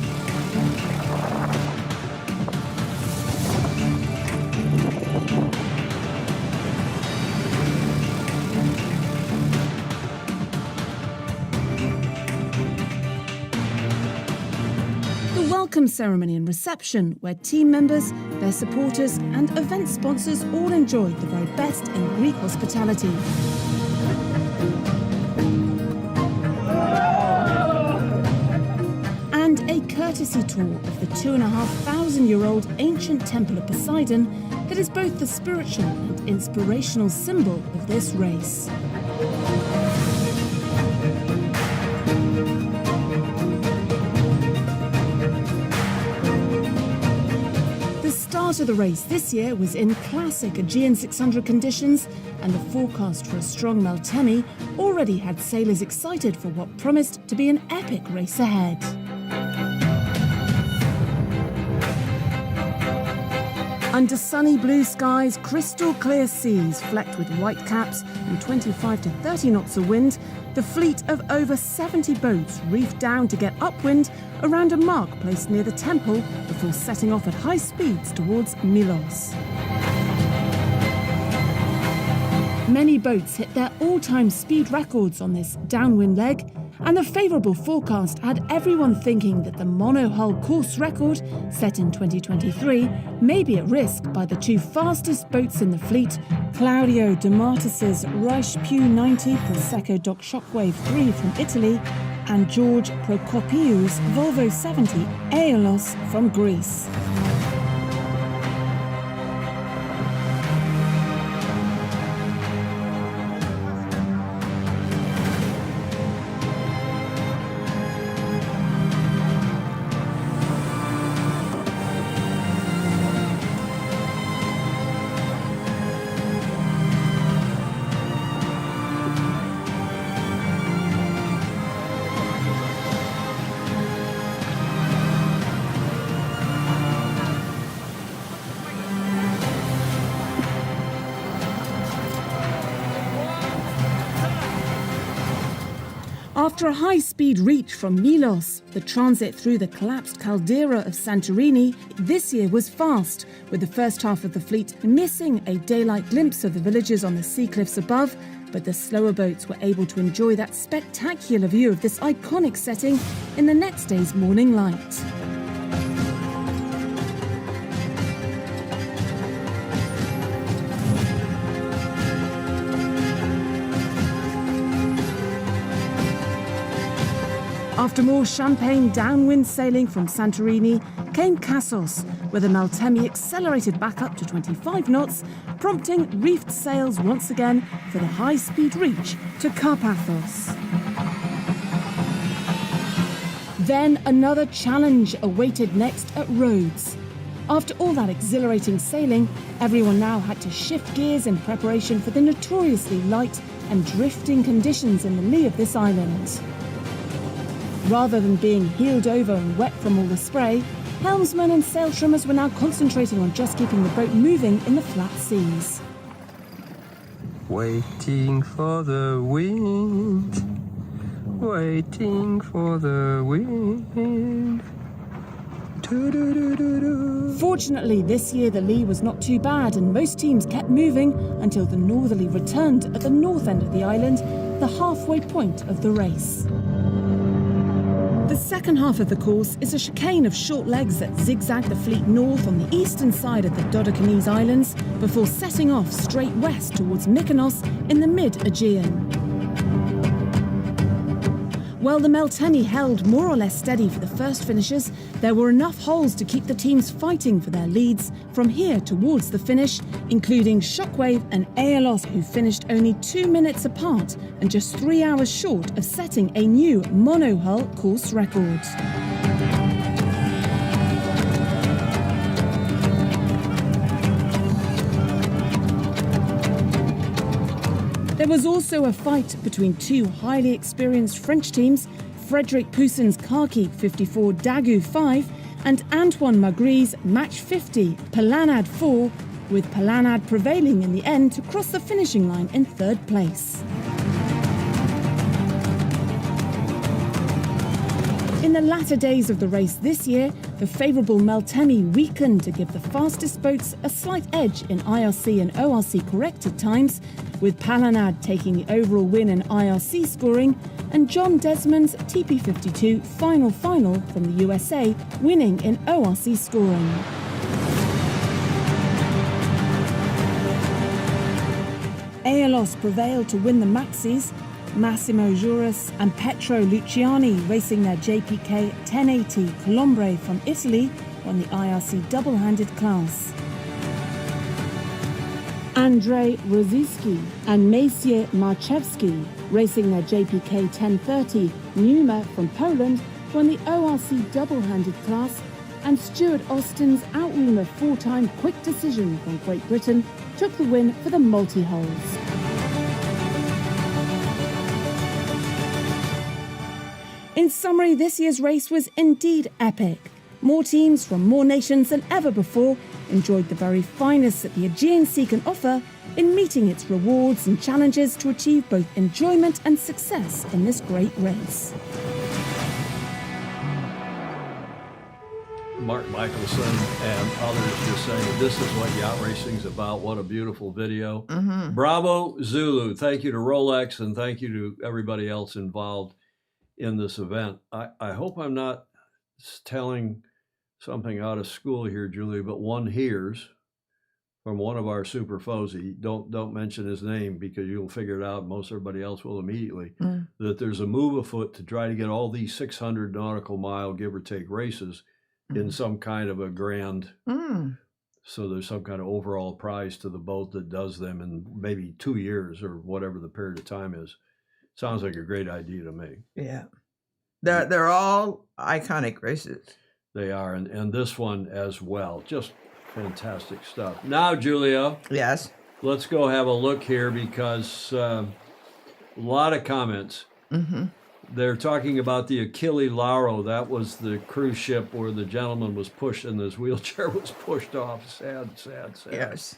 Welcome ceremony and reception, where team members, their supporters and event sponsors all enjoyed the very best in Greek hospitality. And a courtesy tour of the 2,500-year-old ancient Temple of Poseidon that is both the spiritual and inspirational symbol of this race. The start of the race this year was in classic Aegean 600 conditions, and the forecast for a strong Meltemi already had sailors excited for what promised to be an epic race ahead. Under sunny blue skies, crystal clear seas flecked with white caps and 25 to 30 knots of wind, the fleet of over 70 boats reefed down to get upwind around a mark placed near the temple before setting off at high speeds towards Milos. Many boats hit their all-time speed records on this downwind leg, and the favourable forecast had everyone thinking that the monohull course record, set in 2023, may be at risk by the two fastest boats in the fleet, Claudio De Martis's Reichspew 90 Prosecco Dock Shockwave 3 from Italy, and George Prokopiou's Volvo 70 Aeolos from Greece. After a high-speed reach from Milos, the transit through the collapsed caldera of Santorini this year was fast, with the first half of the fleet missing a daylight glimpse of the villages on the sea cliffs above, but the slower boats were able to enjoy that spectacular view of this iconic setting in the next day's morning light. After more champagne downwind sailing from Santorini came Kassos, where the Meltemi accelerated back up to 25 knots, prompting reefed sails once again for the high-speed reach to Karpathos. Then another challenge awaited next at Rhodes. After all that exhilarating sailing, everyone now had to shift gears in preparation for the notoriously light and drifting conditions in the lee of this island. Rather than being heeled over and wet from all the spray, helmsmen and sail trimmers were now concentrating on just keeping the boat moving in the flat seas. Waiting for the wind, waiting for the wind. Fortunately, this year the lee was not too bad and most teams kept moving until the northerly returned at the north end of the island, the halfway point of the race. The second half of the course is a chicane of short legs that zigzag the fleet north on the eastern side of the Dodecanese Islands before setting off straight west towards Mykonos in the mid-Aegean. While the Meltemi held more or less steady for the first finishers, there were enough holes to keep the teams fighting for their leads from here towards the finish, including Shockwave and Aeolus, who finished only 2 minutes apart and just 3 hours short of setting a new monohull course record. There was also a fight between two highly experienced French teams, Frédéric Poussin's Kharkiv 54 Dagu 5 and Antoine Magri's Match 50 Palanad 4, with Palanad prevailing in the end to cross the finishing line in third place. In the latter days of the race this year, the favourable Meltemi weakened to give the fastest boats a slight edge in IRC and ORC corrected times, with Palanad taking the overall win in IRC scoring and John Desmond's TP52 final from the USA winning in ORC scoring. Aeolus prevailed to win the Maxis, Massimo Juras and Petro Luciani racing their JPK 1080 Colombre from Italy won the IRC double-handed class. Andrzej Rosiski and Maciej Marchewski racing their JPK 1030 Numa from Poland won the ORC double-handed class, and Stuart Austin's Outroomer 4-time quick decision from Great Britain took the win for the multi-hulls. In summary, this year's race was indeed epic. More teams from more nations than ever before enjoyed the very finest that the Aegean Sea can offer in meeting its rewards and challenges to achieve both enjoyment and success in this great race. Mark Michelson and others just saying, this is what yacht racing's about. What a beautiful video. Bravo, Zulu. Thank you to Rolex and thank you to everybody else involved in this event. I hope I'm not telling something out of school here, Julie, but one hears from one of our super foesy, don't mention his name because you'll figure it out, most everybody else will immediately, that there's a move afoot to try to get all these 600 nautical mile, give or take, races in some kind of a grand, so there's some kind of overall prize to the boat that does them in maybe 2 years or whatever the period of time is. Sounds like a great idea to me. Yeah. They're all iconic races. They are, and this one as well. Just fantastic stuff. Now, Julia. Yes. Let's go have a look here because a lot of comments. They're talking about the Achille Lauro. That was the cruise ship where the gentleman was pushed and his wheelchair was pushed off. Sad. Yes.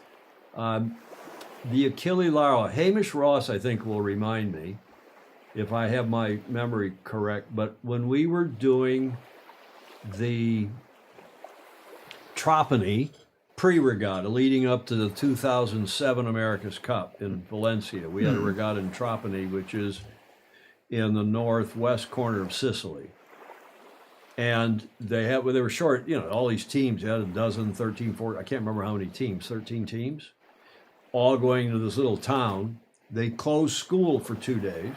The Achille Lauro. Hamish Ross, I think, will remind me. if I have my memory correct, but when we were doing the Trapani pre-regatta leading up to the 2007 America's Cup in Valencia, we had a regatta in Trapani, which is in the northwest corner of Sicily. And they were short, all these teams, they had a dozen, 13, 14, I can't remember how many teams, 13 teams, all going to this little town. They closed school for 2 days,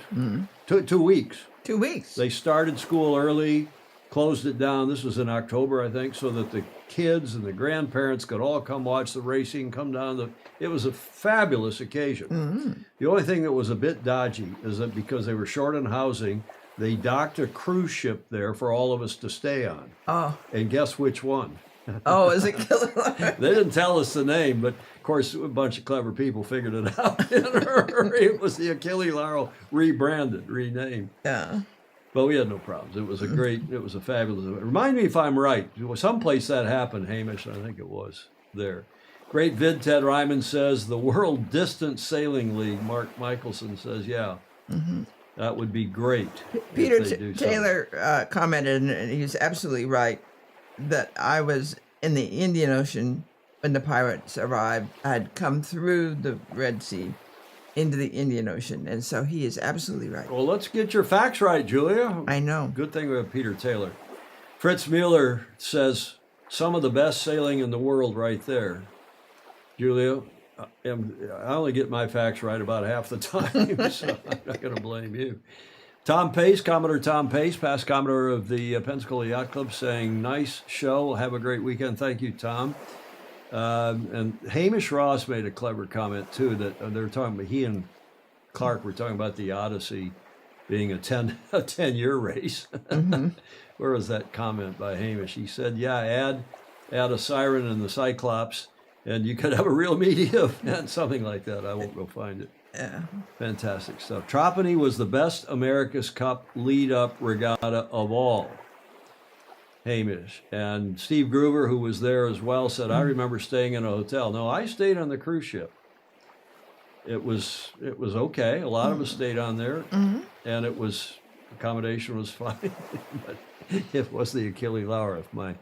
2 weeks. 2 weeks. They started school early, closed it down. This was in October, I think, so that the kids and the grandparents could all come watch the racing, come down. It was a fabulous occasion. The only thing that was a bit dodgy is that because they were short on housing, they docked a cruise ship there for all of us to stay on. Oh. And guess which one? Oh, is it Killer? They didn't tell us the name, but of course, a bunch of clever people figured it out in a hurry. It was the Achille Lauro rebranded, renamed. Yeah. But we had no problems. It was a fabulous. Remind me if I'm right. Someplace that happened, Hamish, I think it was there. Great vid, Ted Ryman says, the World Distance Sailing League. Mark Michelson says, yeah, that would be great. Peter Taylor commented, and he's absolutely right, that I was in the Indian Ocean when the pirates arrived. I had come through the Red Sea into the Indian Ocean, and so he is absolutely right. Well, let's get your facts right, Julia. I know. Good thing we have Peter Taylor. Fritz Mueller says, some of the best sailing in the world right there. Julia, I only get my facts right about half the time, so I'm not going to blame you. Tom Pace, Commodore Tom Pace, past Commodore of the Pensacola Yacht Club, saying, nice show. Have a great weekend. Thank you, Tom. And Hamish Ross made a clever comment, too, that they were talking about, he and Clark were talking about the Odyssey being a 10-year race. Where was that comment by Hamish? He said, yeah, add a siren and the Cyclops, and you could have a real media event, something like that. I won't go find it. Yeah. Fantastic stuff. Trapani was the best America's Cup lead-up regatta of all. Hamish. And Steve Gruber, who was there as well, said, I remember staying in a hotel. No, I stayed on the cruise ship. It was okay. A lot of us stayed on there, and accommodation was fine. But it was the Achille Lauro, if my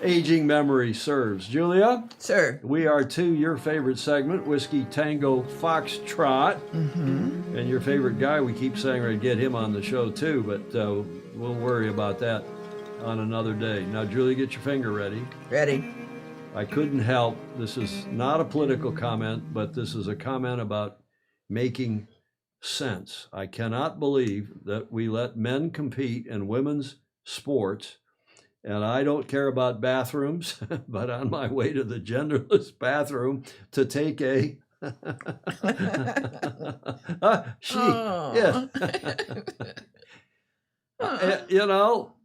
aging memory serves. Julia? Sir. We are to your favorite segment, Whiskey Tango Foxtrot. And your favorite guy, we keep saying we're going to get him on the show too, but we'll worry about that on another day. Now, Julia, get your finger ready. Ready. I couldn't help. This is not a political comment, but this is a comment about making sense. I cannot believe that we let men compete in women's sports. And I don't care about bathrooms, but on my way to the genderless bathroom to take a yes.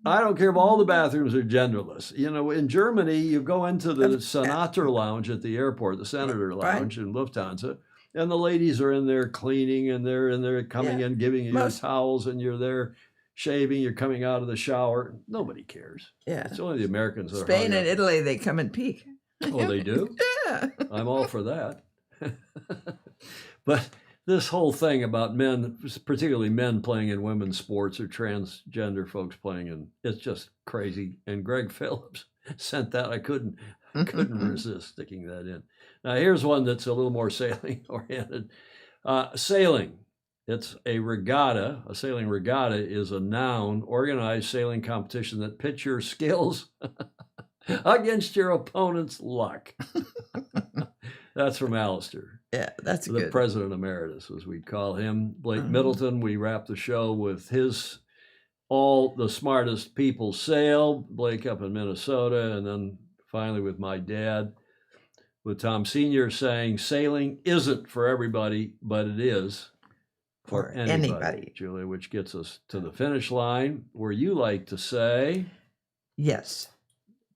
I don't care if all the bathrooms are genderless. In Germany, you go into the Senator Lounge at the airport, the Senator Lounge in Lufthansa, and the ladies are in there cleaning, and they're in there coming in, giving you your towels, and you're there shaving, you're coming out of the shower. Nobody cares. Yeah. It's only the Americans that Spain are and Italy, they come and peek. Oh, they do? Yeah. I'm all for that. But this whole thing about men, particularly men playing in women's sports or transgender folks playing in, it's just crazy. And Greg Phillips sent that. I couldn't resist sticking that in. Now, here's one that's a little more sailing oriented. Sailing. It's a regatta. A sailing regatta is a noun, organized sailing competition that pits your skills against your opponent's luck. That's from Alistair. Yeah, that's the good. President Emeritus, as we call him. Blake Middleton, we wrap the show with his All the Smartest People Sail, Blake up in Minnesota, and then finally with my dad, with Tom Sr. saying sailing isn't for everybody, but it is for anybody, Julia, which gets us to the finish line where you like to say, yes,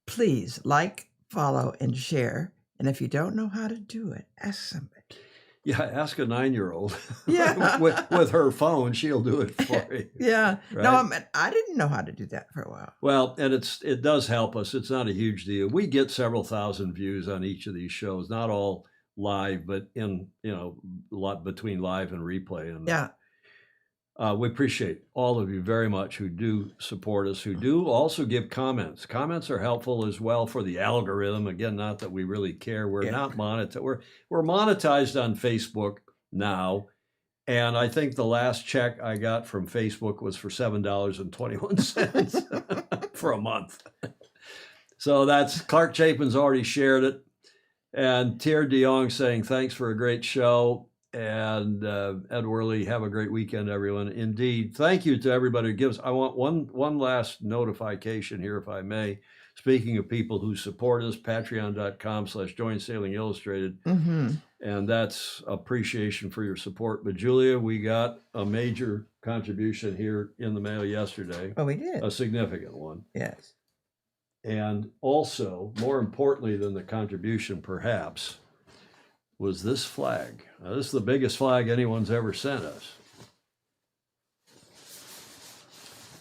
please like, follow, and share. And if you don't know how to do it, ask somebody. Yeah, ask a 9-year-old. Yeah. with her phone, she'll do it for you. Yeah. Right? No, I didn't know how to do that for a while. Well, and it does help us. It's not a huge deal. We get several thousand views on each of these shows, not all live, but in, a lot between live and replay. And yeah. We appreciate all of you very much who do support us, who do also give comments. Comments are helpful as well for the algorithm. Again, not that we really care. We're not monetized. We're monetized on Facebook now. And I think the last check I got from Facebook was for $7.21 for a month. So that's Clark Chapin's already shared it. And Tier DeYong saying, thanks for a great show. And Ed Worley, have a great weekend, everyone. Indeed. Thank you to everybody who gives. I want one last notification here, if I may. Speaking of people who support us, patreon.com/Join Sailing Illustrated. Mm-hmm. And that's appreciation for your support. But Julia, we got a major contribution here in the mail yesterday. Oh, we did? A significant one. Yes. And also, more importantly than the contribution, perhaps, was this flag. Now, this is the biggest flag anyone's ever sent us.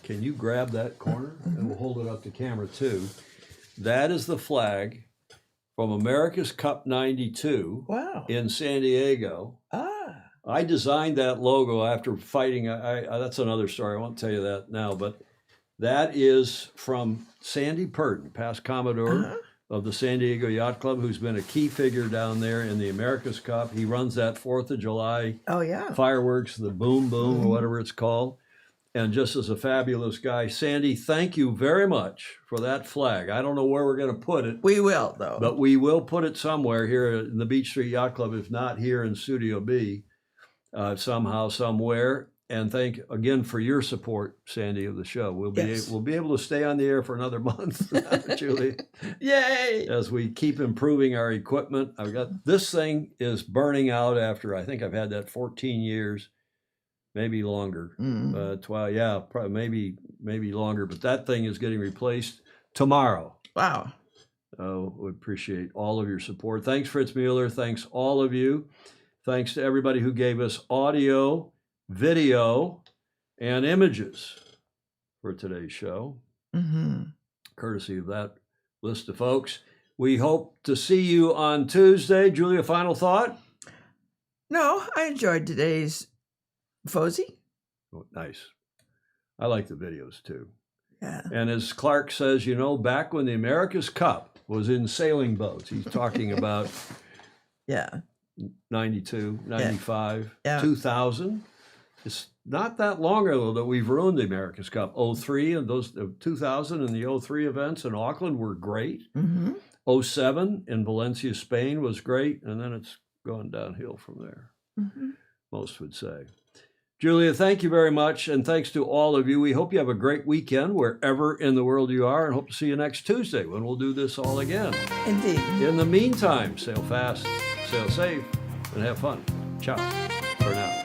Can you grab that corner? And we'll hold it up to camera too. That is the flag from America's Cup 92 in San Diego. I designed that logo after fighting. That's another story. I won't tell you that now, but that is from Sandy Purden, past Commodore of the San Diego Yacht Club, who's been a key figure down there in the America's Cup. He runs that 4th of July fireworks, the Boom Boom or whatever it's called. And just as a fabulous guy. Sandy, thank you very much for that flag. I don't know where we're going to put it. We will, though. But we will put it somewhere here in the Beach Street Yacht Club, if not here in Studio B, somehow, somewhere. And thank again for your support, Sandy, of the show. We'll be able to stay on the air for another month, Julie. Yay! As we keep improving our equipment. I've got this thing is burning out after I think I've had that 14 years. Maybe longer, 12, yeah, probably maybe longer. But that thing is getting replaced tomorrow. Wow! So we appreciate all of your support. Thanks, Fritz Mueller. Thanks, all of you. Thanks to everybody who gave us audio, video, and images for today's show. Courtesy of that list of folks. We hope to see you on Tuesday. Julia, final thought? No, I enjoyed today's Fozy. Oh, nice. I like the videos too. Yeah. And as Clark says, you know, back when the America's Cup was in sailing boats, he's talking about 92, 95, 2000. It's not that long ago that we've ruined the America's Cup. 03 and those 2000 and the 03 events in Auckland were great. 07 in Valencia, Spain was great. And then it's gone downhill from there, most would say. Julia, thank you very much, and thanks to all of you. We hope you have a great weekend wherever in the world you are, and hope to see you next Tuesday when we'll do this all again. Indeed. In the meantime, sail fast, sail safe, and have fun. Ciao for now.